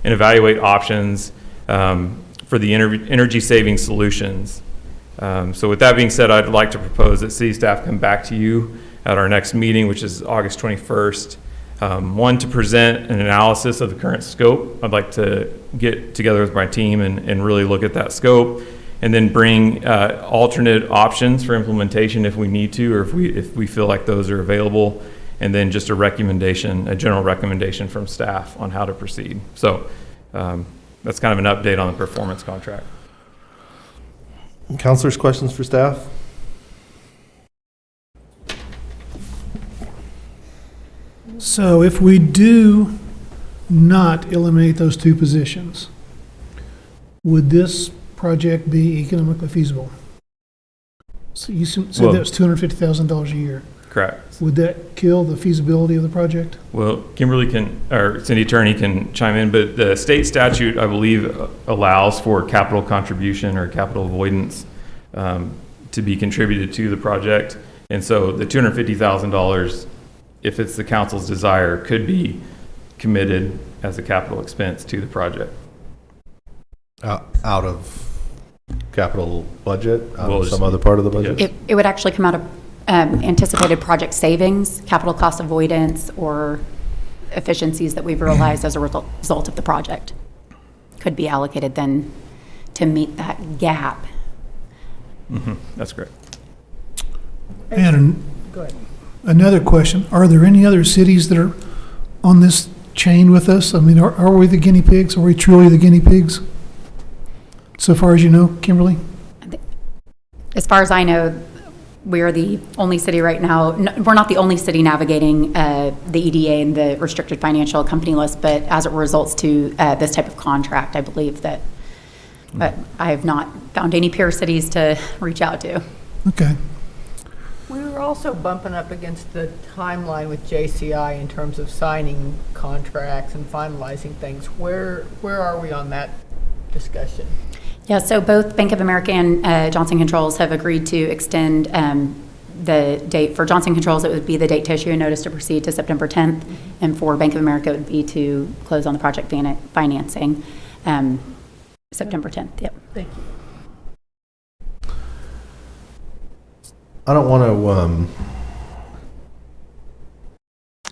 Speaker 14: and evaluate options for the energy saving solutions. So with that being said, I'd like to propose that city staff come back to you at our next meeting, which is August 21st. One, to present an analysis of the current scope. I'd like to get together with my team and really look at that scope, and then bring alternate options for implementation if we need to, or if we feel like those are available, and then just a recommendation, a general recommendation from staff on how to proceed. So that's kind of an update on the performance contract.
Speaker 1: Counselors, questions for staff?
Speaker 9: So if we do not eliminate those two positions, would this project be economically feasible? So you said
Speaker 14: Well,
Speaker 9: that was $250,000 a year.
Speaker 14: Correct.
Speaker 9: Would that kill the feasibility of the project?
Speaker 14: Well, Kimberly or city attorney can chime in, but the state statute, I believe, allows for capital contribution or capital avoidance to be contributed to the project. And so the $250,000, if it's the council's desire, could be committed as a capital expense to the project.
Speaker 1: Out of capital budget, out
Speaker 14: Well,
Speaker 1: of some other part of the budget?
Speaker 13: It would actually come out of anticipated project savings, capital cost avoidance, or efficiencies that we've realized as a result of the project. Could be allocated then to meet that gap.
Speaker 14: Mm-hmm. That's correct.
Speaker 9: And
Speaker 8: Go ahead.
Speaker 9: another question, are there any other cities that are on this chain with us? I mean, are we the guinea pigs? Are we truly the guinea pigs? So far as you know, Kimberly?
Speaker 13: As far as I know, we are the only city right now. We're not the only city navigating the EDA and the restricted financial company list, but as it results to this type of contract, I believe that. But I have not found any peer cities to reach out to.
Speaker 9: Okay.
Speaker 8: We were also bumping up against the timeline with JCI in terms of signing contracts and finalizing things. Where are we on that discussion?
Speaker 13: Yeah, so both Bank of America and Johnson Controls have agreed to extend the date. For Johnson Controls, it would be the date to issue a notice to proceed to September 10th, and for Bank of America, it would be to close on the project financing September 10th. Yep.
Speaker 8: Thank you.
Speaker 1: I don't want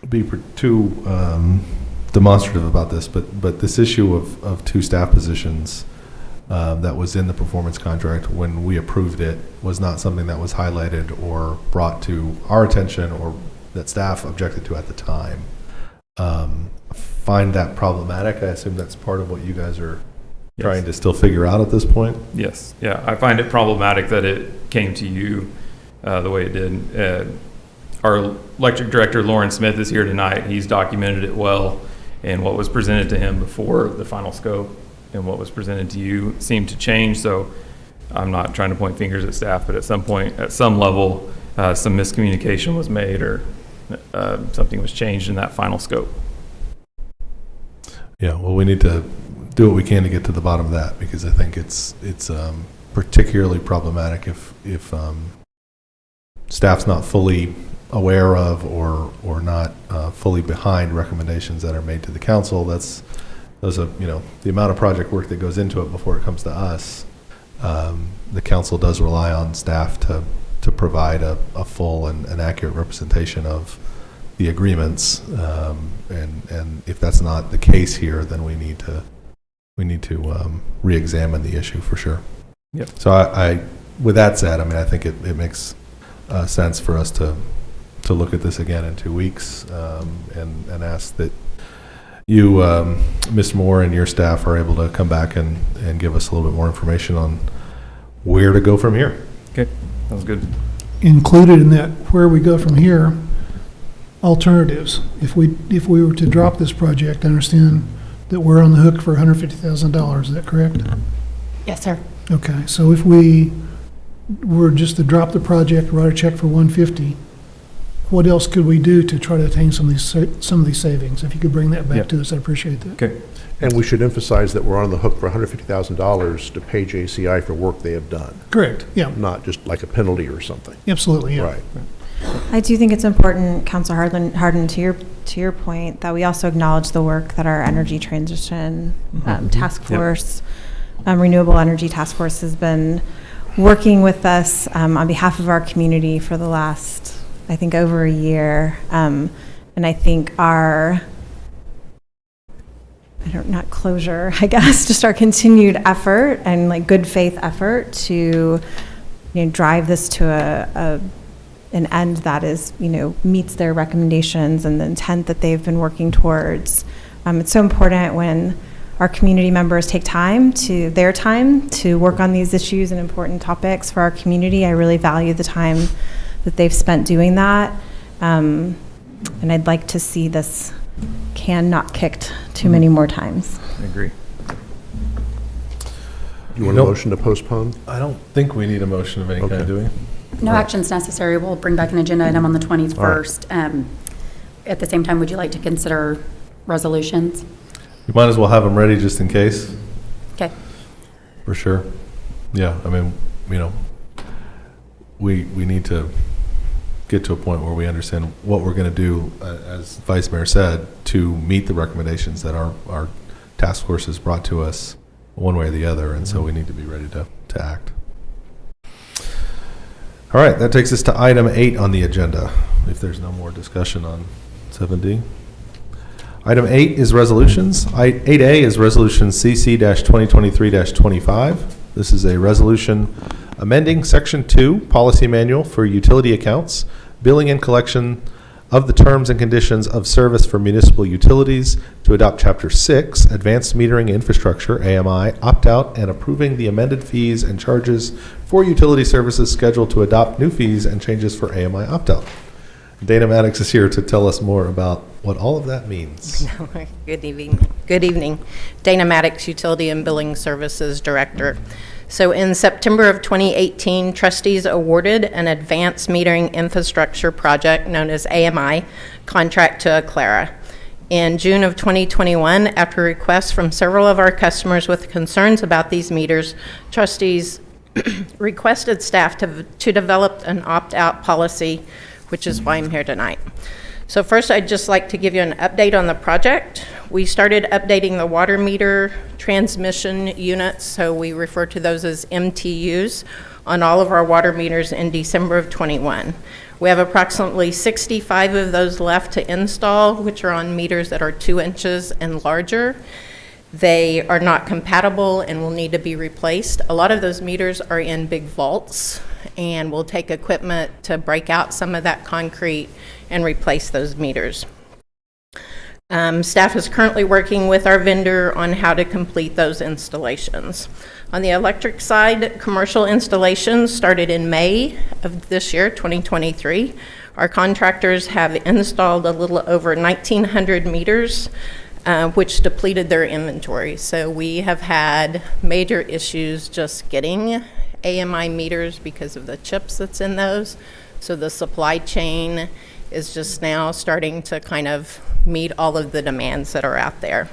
Speaker 1: to be too demonstrative about this, but this issue of two staff positions that was in the performance contract when we approved it was not something that was highlighted or brought to our attention or that staff objected to at the time. Find that problematic. I assume that's part of what you guys are trying to still figure out at this point?
Speaker 14: Yes. Yeah. I find it problematic that it came to you the way it did. Our electric director, Lauren Smith, is here tonight. He's documented it well, and what was presented to him before the final scope and what was presented to you seemed to change. So I'm not trying to point fingers at staff, but at some point, at some level, some miscommunication was made or something was changed in that final scope.
Speaker 1: Yeah, well, we need to do what we can to get to the bottom of that, because I think it's particularly problematic if staff's not fully aware of or not fully behind recommendations that are made to the council. Those are, the amount of project work that goes into it before it comes to us. The council does rely on staff to provide a full and accurate representation of the agreements, and if that's not the case here, then we need to re-examine the issue for sure.
Speaker 14: Yep.
Speaker 1: So I with that said, I think it makes sense for us to look at this again in 2 weeks and ask that you, Mr. Moore, and your staff are able to come back and give us a little bit more information on where to go from here.
Speaker 14: Okay, sounds good.
Speaker 9: Included in that, where we go from here, alternatives. If we were to drop this project, I understand that we're on the hook for $150,000. Is that correct?
Speaker 13: Yes, sir.
Speaker 9: Okay, so if we were just to drop the project, write a check for $150,000, what else could we do to try to attain some of these savings? If you could bring that
Speaker 2: Yeah.
Speaker 9: back to us, I'd appreciate that.
Speaker 2: Okay. And we should emphasize that we're on the hook for $150,000 to pay JCI for work they have done,
Speaker 9: Correct, yeah,
Speaker 2: not just like a penalty or something.
Speaker 9: absolutely, yeah.
Speaker 2: Right.
Speaker 11: I do think it's important, Councilor Harden, to your point, that we also acknowledge the work that our energy transition task force, renewable energy task force, has been working with us on behalf of our community for the last, I think, over a year. And I think our, not closure, I guess, just our continued effort and like good faith effort to, drive this to an end that is, meets their recommendations and the intent that they've been working towards. It's so important when our community members take their time to work on these issues and important topics for our community. I really value the time that they've spent doing that. And I'd like to see this can not kicked too many more times.
Speaker 14: I agree.
Speaker 2: You want a motion to postpone?
Speaker 1: I don't think we need a motion of any kind, do we?
Speaker 13: No action's necessary. We'll bring back an agenda item on the 21st. At the same time, would you like to consider resolutions?
Speaker 1: You might as well have them ready just in case.
Speaker 13: Okay.
Speaker 1: For sure. Yeah, I mean, we need to get to a point where we understand what we're going to do, as Vice Mayor said, to meet the recommendations that our task force has brought to us one way or the other, and so we need to be ready to act. All right, that takes us to item 8 on the agenda, if there's no more discussion on 7D. Item 8 is resolutions. 8A is resolution CC-2023-25. This is a resolution amending Section 2, Policy Manual for Utility Accounts, billing and collection of the terms and conditions of service for municipal utilities, to adopt Chapter 6, Advanced Metering Infrastructure, AMI, opt-out, and approving the amended fees and charges for utility services, scheduled to adopt new fees and changes for AMI opt-out. Dana Maddox is here to tell us more about what all of that means.
Speaker 15: Good evening. Good evening. Dana Maddox, Utility and Billing Services Director. So in September of 2018, trustees awarded an advanced metering infrastructure project known as AMI contract to Aclara. In June of 2021, after requests from several of our customers with concerns about these meters, trustees requested staff to develop an opt-out policy, which is why I'm here tonight. So first, I'd just like to give you an update on the project. We started updating the water meter transmission units, so we refer to those as MTUs, on all of our water meters in December of 21. We have approximately 65 of those left to install, which are on meters that are 2 inches and larger. They are not compatible and will need to be replaced. A lot of those meters are in big vaults, and we'll take equipment to break out some of that concrete and replace those meters. Staff is currently working with our vendor on how to complete those installations. On the electric side, commercial installations started in May of this year, 2023. Our contractors have installed a little over 1,900 meters, which depleted their inventory. So we have had major issues just getting AMI meters because of the chips that's in those. So the supply chain is just now starting to kind of meet all of the demands that are out there.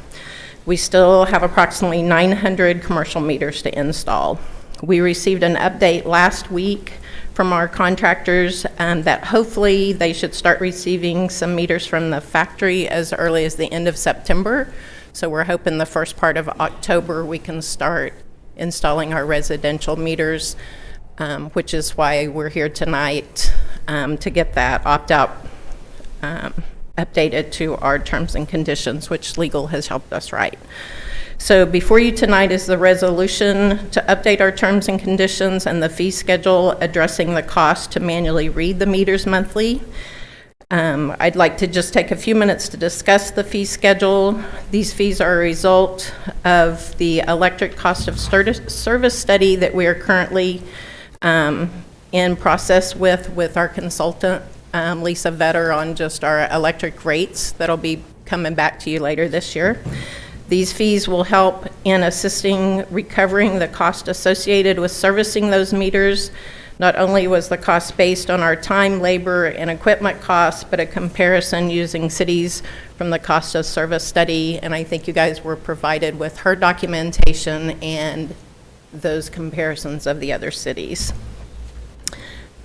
Speaker 15: We still have approximately 900 commercial meters to install. We received an update last week from our contractors that hopefully they should start receiving some meters from the factory as early as the end of September. So we're hoping the first part of October we can start installing our residential meters, which is why we're here tonight, to get that opt-out updated to our terms and conditions, which legal has helped us write. So before you tonight is the resolution to update our terms and conditions and the fee schedule addressing the cost to manually read the meters monthly. I'd like to just take a few minutes to discuss the fee schedule. These fees are a result of the electric cost of service study that we are currently in process with our consultant, Lisa Vetter, on just our electric rates that'll be coming back to you later this year. These fees will help in assisting recovering the cost associated with servicing those meters. Not only was the cost based on our time, labor, and equipment costs, but a comparison using cities from the cost of service study, and I think you guys were provided with her documentation and those comparisons of the other cities.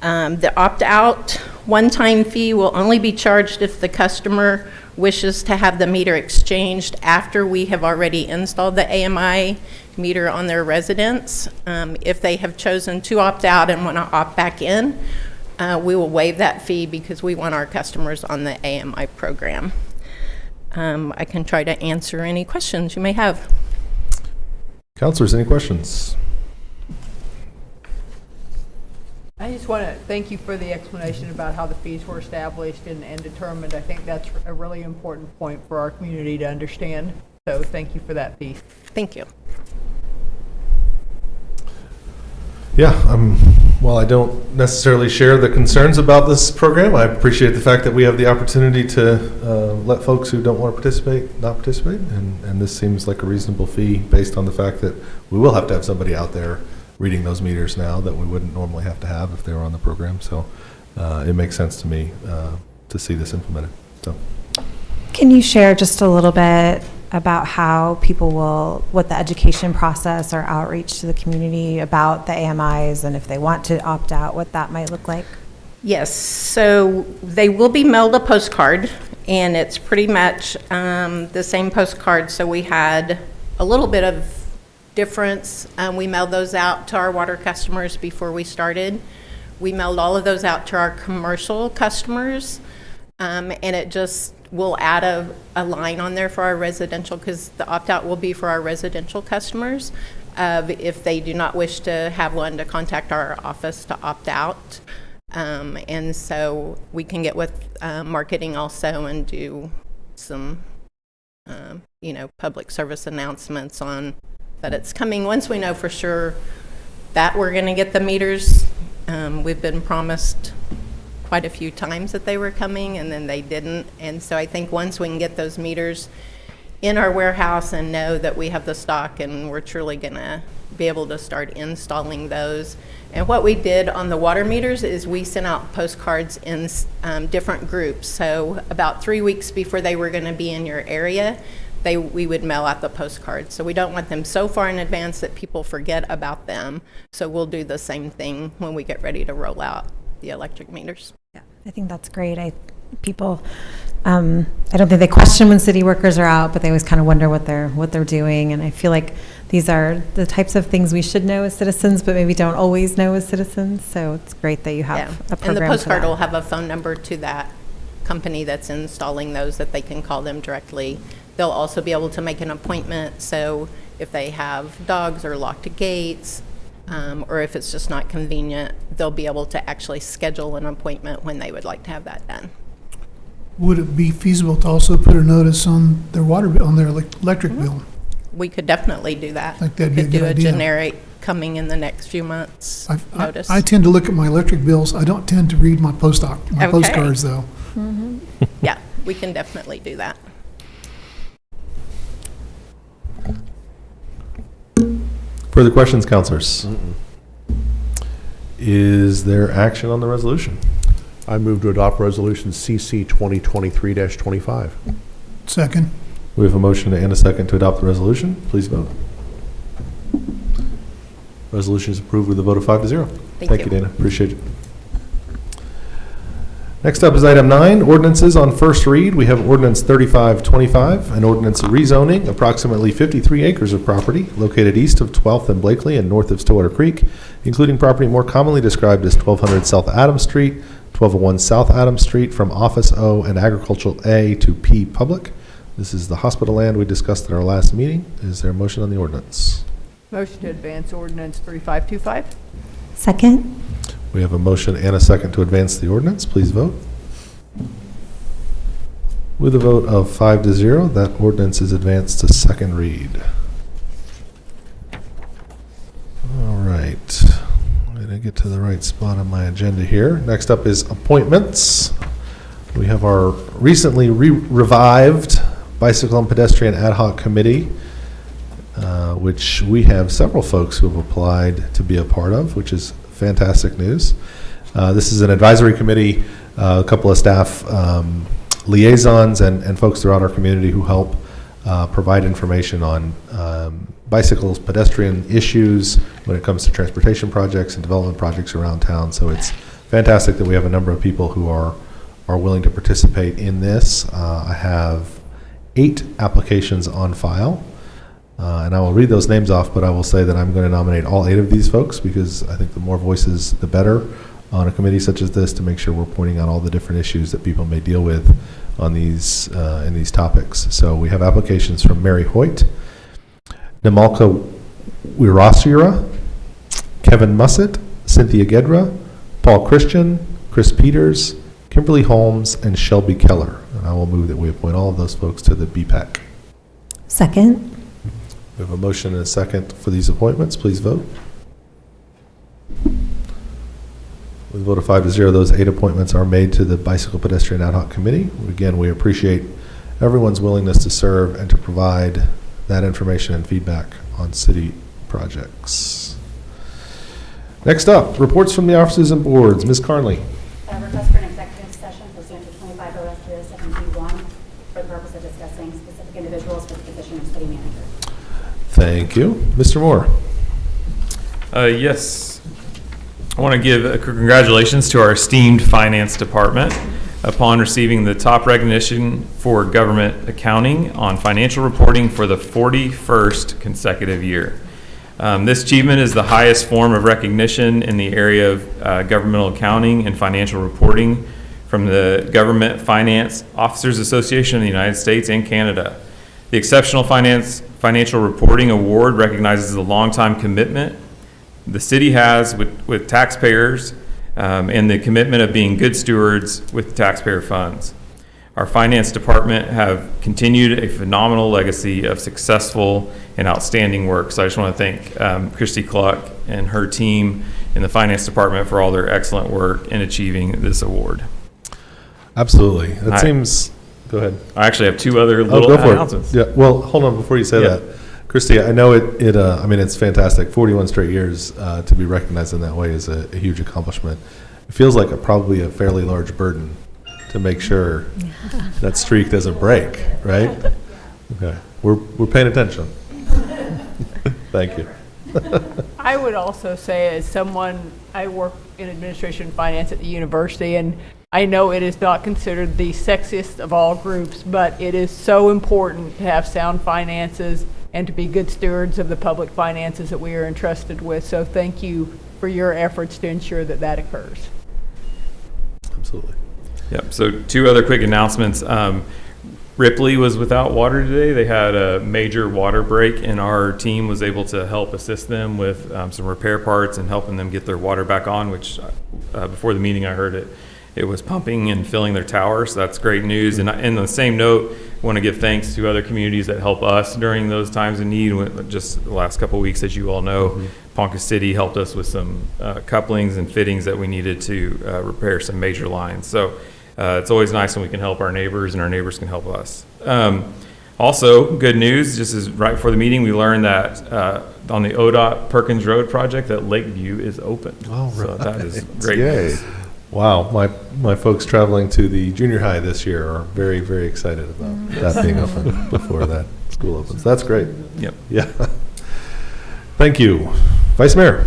Speaker 15: The opt-out one-time fee will only be charged if the customer wishes to have the meter exchanged after we have already installed the AMI meter on their residence. If they have chosen to opt out and want to opt back in, we will waive that fee because we want our customers on the AMI program. I can try to answer any questions you may have.
Speaker 1: Councilors, any questions?
Speaker 8: I just want to thank you for the explanation about how the fees were established and determined. I think that's a really important point for our community to understand. So thank you for that piece.
Speaker 15: Thank you.
Speaker 1: Yeah, while I don't necessarily share the concerns about this program, I appreciate the fact that we have the opportunity to let folks who don't want to participate not participate, and this seems like a reasonable fee based on the fact that we will have to have somebody out there reading those meters now that we wouldn't normally have to have if they were on the program. So it makes sense to me to see this implemented. So,
Speaker 11: Can you share just a little bit about how what the education process or outreach to the community about the AMIs, and if they want to opt out, what that might look like?
Speaker 15: Yes, so they will be mailed a postcard, and it's pretty much the same postcard. So we had a little bit of difference. We mailed those out to our water customers before we started. We mailed all of those out to our commercial customers, and it just will add a line on there for our residential, because the opt-out will be for our residential customers. If they do not wish to have one, to contact our office to opt out. And so we can get with marketing also and do some, public service announcements on that it's coming. Once we know for sure that we're going to get the meters, we've been promised quite a few times that they were coming, and then they didn't. And so I think once we can get those meters in our warehouse and know that we have the stock and we're truly going to be able to start installing those. And what we did on the water meters is we sent out postcards in different groups. So about 3 weeks before they were going to be in your area, we would mail out the postcards. So we don't want them so far in advance that people forget about them. So we'll do the same thing when we get ready to roll out the electric meters.
Speaker 11: Yeah, I think that's great. I don't think they question when city workers are out, but they always kind of wonder what they're doing. And I feel like these are the types of things we should know as citizens, but maybe don't always know as citizens. So it's great that you have a program.
Speaker 15: And the postcard
Speaker 11: for that.
Speaker 15: will have a phone number to that company that's installing those that they can call them directly. They'll also be able to make an appointment. So if they have dogs or locked gates, or if it's just not convenient, they'll be able to actually schedule an appointment when they would like to have that done.
Speaker 9: Would it be feasible to also put a notice on their water bill, on their electric bill?
Speaker 15: We could definitely do that.
Speaker 9: I think that'd be a
Speaker 15: Could
Speaker 9: good
Speaker 15: do a
Speaker 9: idea.
Speaker 15: generic coming in the next few months notice.
Speaker 9: I tend to look at my electric bills. I don't tend to read my postcards, though.
Speaker 15: Mm-hmm. Yeah, we can definitely do that.
Speaker 1: Further questions, councilors? Is there action on the resolution?
Speaker 2: I move to adopt resolution CC 2023-25.
Speaker 9: Second.
Speaker 1: We have a motion and a second to adopt the resolution. Please vote. Resolution is approved with a vote of 5-0. Thank you, Dana. Appreciate it. Next up is item 9, ordinances on first read. We have ordinance 3525, an ordinance rezoning approximately 53 acres of property located east of 12th and Blakely and north of Stillwater Creek, including property more commonly described as 1200 South Adams Street, 1201 South Adams Street from Office O and Agricultural A to P Public. This is the hospital land we discussed at our last meeting. Is there a motion on the ordinance?
Speaker 8: Motion to advance ordinance 3525.
Speaker 11: Second.
Speaker 1: We have a motion and a second to advance the ordinance. Please vote. With a vote of 5-0, that ordinance is advanced to second read. All right. I'm going to get to the right spot on my agenda here. Next up is appointments. We have our recently revived Bicycle and Pedestrian Ad Hoc Committee, which we have several folks who have applied to be a part of, which is fantastic news. This is an advisory committee, a couple of staff liaisons and folks throughout our community who help provide information on bicycles, pedestrian issues when it comes to transportation projects and development projects around town. So it's fantastic that we have a number of people who are willing to participate in this. I have 8 applications on file, and I will read those names off, but I will say that I'm going to nominate all 8 of these folks because I think the more voices, the better on a committee such as this to make sure we're pointing out all the different issues that people may deal with on these in these topics. So we have applications from Mary Hoyt, Namalka Wirasura, Kevin Mussett, Cynthia Gedra, Paul Christian, Chris Peters, Kimberly Holmes, and Shelby Keller. And I will move that we appoint all of those folks to the BPAC.
Speaker 11: Second.
Speaker 1: We have a motion and a second for these appointments. Please vote. With a vote of 5-0, those 8 appointments are made to the Bicycle Pedestrian Ad Hoc Committee. Again, we appreciate everyone's willingness to serve and to provide that information and feedback on city projects. Next up, reports from the offices and boards. Ms. Carnley.
Speaker 13: Request for an executive session pursuant to 25 OS 307B1 for the purpose of discussing specific individuals for the position of city manager.
Speaker 1: Thank you. Mr. Moore.
Speaker 14: Yes. I want to give congratulations to our esteemed finance department upon receiving the top recognition for government accounting on financial reporting for the 41st consecutive year. This achievement is the highest form of recognition in the area of governmental accounting and financial reporting from the Government Finance Officers Association in the United States and Canada. The Exceptional Financial Reporting Award recognizes the longtime commitment the city has with taxpayers and the commitment of being good stewards with taxpayer funds. Our finance department have continued a phenomenal legacy of successful and outstanding work. So I just want to thank Christy Cluck and her team in the finance department for all their excellent work in achieving this award.
Speaker 1: Absolutely. That seems, go ahead.
Speaker 14: I actually have 2 other little
Speaker 1: go for
Speaker 14: announcements.
Speaker 1: Yeah, well, hold on before you say that. Christy, I know I mean, it's fantastic. 41 straight years to be recognized in that way is a huge accomplishment. It feels like probably a fairly large burden to make sure that streak doesn't break, right? Okay, we're paying attention. Thank you.
Speaker 8: I would also say, as someone, I work in administration and finance at the university, and I know it is not considered the sexiest of all groups, but it is so important to have sound finances and to be good stewards of the public finances that we are entrusted with. So thank you for your efforts to ensure that that occurs.
Speaker 1: Absolutely.
Speaker 14: Yep. So 2 other quick announcements. Ripley was without water today. They had a major water break, and our team was able to help assist them with some repair parts and helping them get their water back on, which before the meeting I heard it was pumping and filling their tower, so that's great news. And on the same note, I want to give thanks to other communities that help us during those times of need. Just the last couple of weeks, as you all know, Ponca City helped us with some couplings and fittings that we needed to repair some major lines. So it's always nice when we can help our neighbors and our neighbors can help us. Also, good news, just as right before the meeting, we learned that on the ODOT Perkins Road project that Lakeview is open.
Speaker 1: Oh, right.
Speaker 14: So that is great news.
Speaker 1: Wow, my folks traveling to the junior high this year are very, very excited about that being open before that school opens. That's great.
Speaker 14: Yep.
Speaker 1: Yeah. Thank you. Vice Mayor.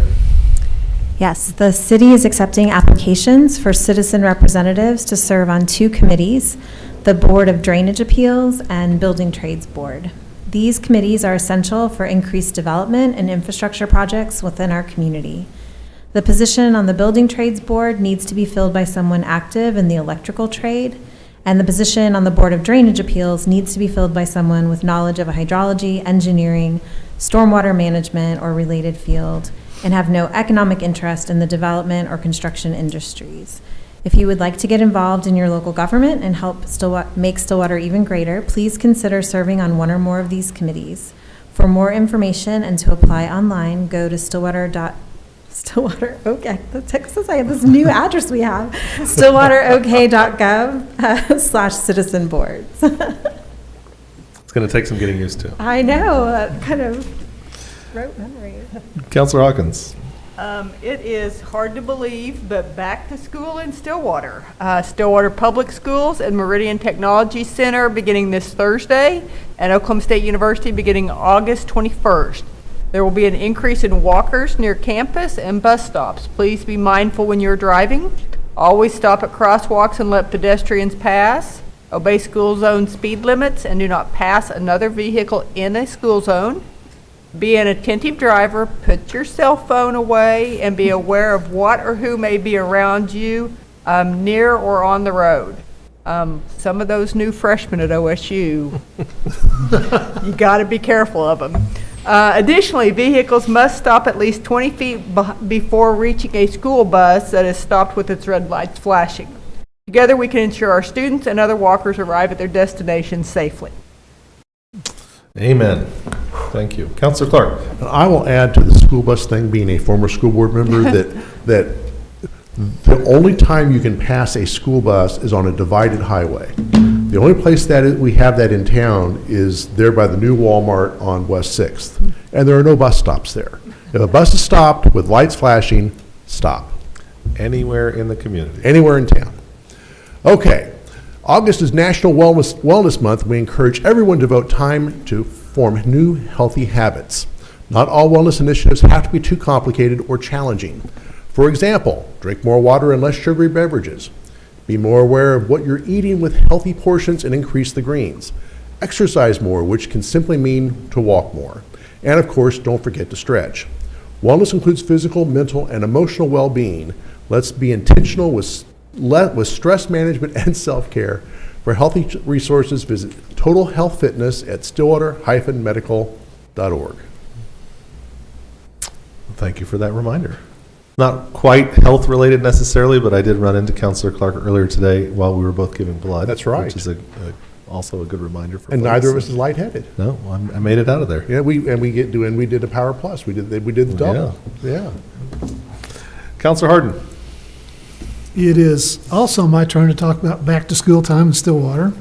Speaker 11: Yes, the city is accepting applications for citizen representatives to serve on 2 committees, the Board of Drainage Appeals and Building Trades Board. These committees are essential for increased development and infrastructure projects within our community. The position on the Building Trades Board needs to be filled by someone active in the electrical trade, and the position on the Board of Drainage Appeals needs to be filled by someone with knowledge of a hydrology, engineering, stormwater management, or related field, and have no economic interest in the development or construction industries. If you would like to get involved in your local government and help make Stillwater even greater, please consider serving on one or more of these committees. For more information and to apply online, go to Stillwater, okay, the text says I have this new address we have, stillwaterok.gov/citizen boards.
Speaker 1: It's going to take some getting used to.
Speaker 11: I know, that kind of rote memory.
Speaker 1: Councilor Hawkins.
Speaker 8: It is hard to believe, but back to school in Stillwater. Stillwater Public Schools and Meridian Technology Center beginning this Thursday, and Oklahoma State University beginning August 21st. There will be an increase in walkers near campus and bus stops. Please be mindful when you're driving. Always stop at crosswalks and let pedestrians pass. Obey school zone speed limits and do not pass another vehicle in a school zone. Be an attentive driver, put your cell phone away, and be aware of what or who may be around you near or on the road. Some of those new freshmen at OSU, you got to be careful of them. Additionally, vehicles must stop at least 20 feet before reaching a school bus that is stopped with its red lights flashing. Together, we can ensure our students and other walkers arrive at their destinations safely.
Speaker 1: Amen. Thank you. Counselor Clark.
Speaker 2: And I will add to the school bus thing, being a former school board member, that the only time you can pass a school bus is on a divided highway. The only place that we have that in town is there by the new Walmart on West 6th, and there are no bus stops there. If a bus is stopped with lights flashing, stop.
Speaker 1: Anywhere in the community.
Speaker 2: Anywhere in town. Okay. August is National Wellness Month. We encourage everyone to devote time to form new healthy habits. Not all wellness initiatives have to be too complicated or challenging. For example, drink more water and less sugary beverages. Be more aware of what you're eating with healthy portions and increase the greens. Exercise more, which can simply mean to walk more. And of course, don't forget to stretch. Wellness includes physical, mental, and emotional well-being. Let's be intentional with stress management and self-care. For healthy resources, visit Total Health Fitness at stillwater-medical.org.
Speaker 1: Thank you for that reminder. Not quite health-related necessarily, but I did run into Counselor Clark earlier today while we were both giving blood.
Speaker 2: That's right.
Speaker 1: Which is also a good reminder for
Speaker 2: And
Speaker 1: folks.
Speaker 2: neither of us is lightheaded.
Speaker 1: No, I made it out of there.
Speaker 2: Yeah, we did a Power Plus. We did the double. Yeah.
Speaker 1: Counselor Harden.
Speaker 9: It is also my turn to talk about back-to-school time in Stillwater.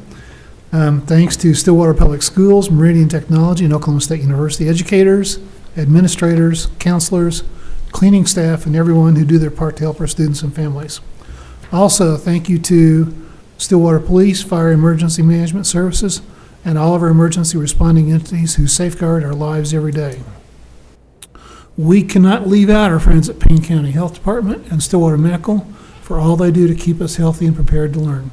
Speaker 9: Thanks to Stillwater Public Schools, Meridian Technology, and Oklahoma State University educators, administrators, counselors, cleaning staff, and everyone who do their part to help our students and families. Also, thank you to Stillwater Police, Fire Emergency Management Services, and all of our emergency responding entities who safeguard our lives every day. We cannot leave out our friends at Payne County Health Department and Stillwater Medical for all they do to keep us healthy and prepared to learn.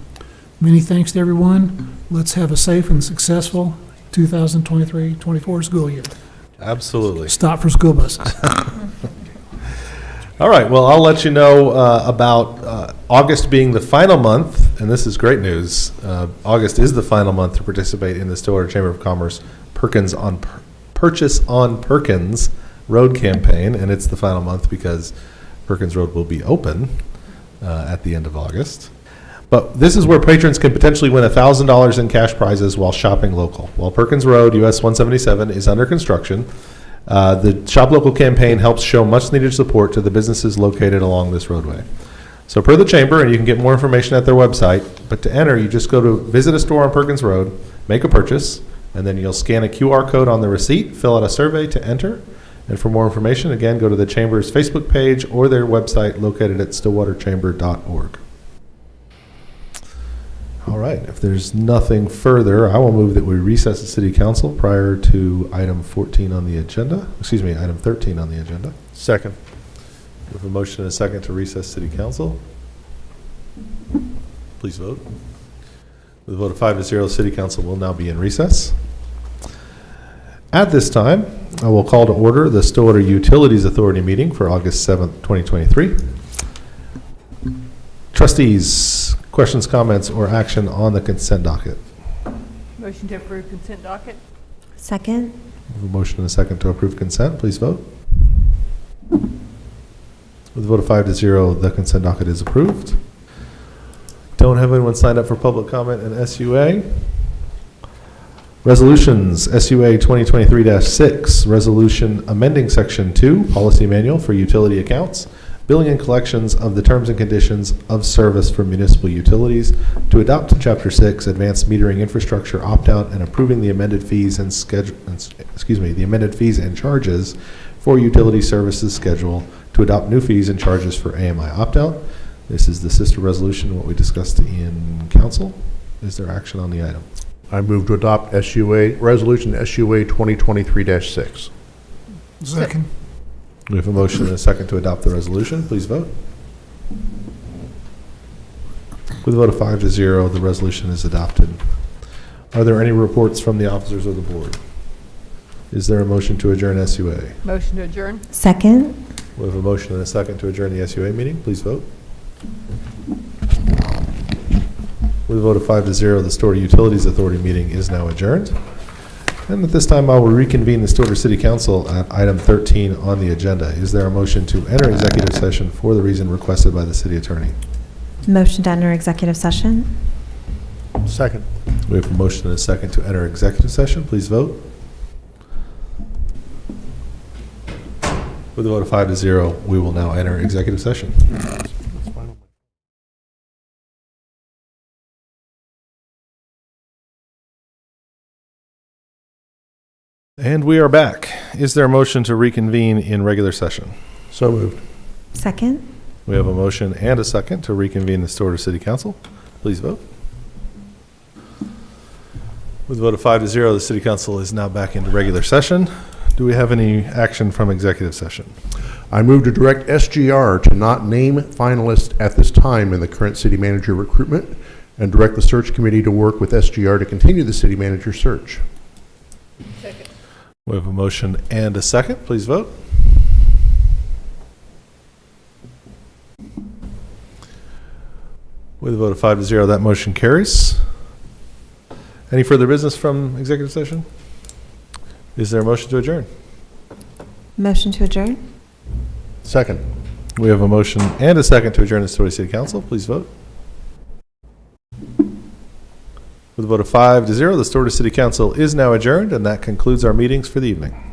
Speaker 9: Many thanks to everyone. Let's have a safe and successful 2023-24 school year.
Speaker 1: Absolutely.
Speaker 9: Stop for school buses.
Speaker 1: All right, well, I'll let you know about August being the final month, and this is great news. August is the final month to participate in the Stillwater Chamber of Commerce Purchase on Perkins Road campaign, and it's the final month because Perkins Road will be open at the end of August. But this is where patrons can potentially win $1,000 in cash prizes while shopping local. While Perkins Road, US 177, is under construction, the Shop Local campaign helps show much needed support to the businesses located along this roadway. So per the Chamber, and you can get more information at their website, but to enter, you just go to visit a store on Perkins Road, make a purchase, and then you'll scan a QR code on the receipt, fill out a survey to enter. And for more information, again, go to the Chamber's Facebook page or their website located at stillwaterchamber.org. All right, if there's nothing further, I will move that we recess the City Council prior to item 14 on the agenda. Excuse me, item 13 on the agenda.
Speaker 2: Second.
Speaker 1: We have a motion and a second to recess City Council. Please vote. With a vote of 5-0, the City Council will now be in recess. At this time, I will call to order the Stillwater Utilities Authority meeting for August 7th, 2023. Trustees, questions, comments, or action on the consent docket?
Speaker 8: Motion to approve consent docket.
Speaker 11: Second.
Speaker 1: We have a motion and a second to approve consent. Please vote. With a vote of 5-0, the consent docket is approved. Don't have anyone signed up for public comment in SUA. Resolutions, SUA 2023-6, resolution amending Section 2, Policy Manual for Utility Accounts, billing and collections of the terms and conditions of service for municipal utilities, to adopt Chapter 6, Advanced Metering Infrastructure Opt-out, and approving the amended fees and the amended fees and charges for utility services schedule to adopt new fees and charges for AMI opt-out. This is the sister resolution, what we discussed in council. Is there action on the item?
Speaker 2: I move to adopt Resolution SUA 2023-6.
Speaker 9: Second.
Speaker 1: We have a motion and a second to adopt the resolution. Please vote. With a vote of 5-0, the resolution is adopted. Are there any reports from the officers of the board? Is there a motion to adjourn SUA?
Speaker 8: Motion to adjourn?
Speaker 11: Second.
Speaker 1: We have a motion and a second to adjourn the SUA meeting. Please vote. With a vote of 5-0, the Stillwater Utilities Authority meeting is now adjourned. And at this time, I will reconvene the Stillwater City Council at item 13 on the agenda. Is there a motion to enter executive session for the reason requested by the city attorney?
Speaker 11: Motion to enter executive session.
Speaker 2: Second.
Speaker 1: We have a motion and a second to enter executive session. Please vote. With a vote of 5-0, we will now enter executive session. And we are back. Is there a motion to reconvene in regular session?
Speaker 2: So moved.
Speaker 11: Second.
Speaker 1: We have a motion and a second to reconvene the Stillwater City Council. Please vote. With a vote of 5-0, the City Council is now back into regular session. Do we have any action from executive session?
Speaker 2: I move to direct SGR to not name finalists at this time in the current city manager recruitment and direct the search committee to work with SGR to continue the city manager search.
Speaker 8: Second.
Speaker 1: We have a motion and a second. Please vote. With a vote of 5-0, that motion carries. Any further business from executive session? Is there a motion to adjourn?
Speaker 11: Motion to adjourn.
Speaker 2: Second.
Speaker 1: We have a motion and a second to adjourn the Stillwater City Council. Please vote. With a vote of 5-0, the Stillwater City Council is now adjourned, and that concludes our meetings for the evening.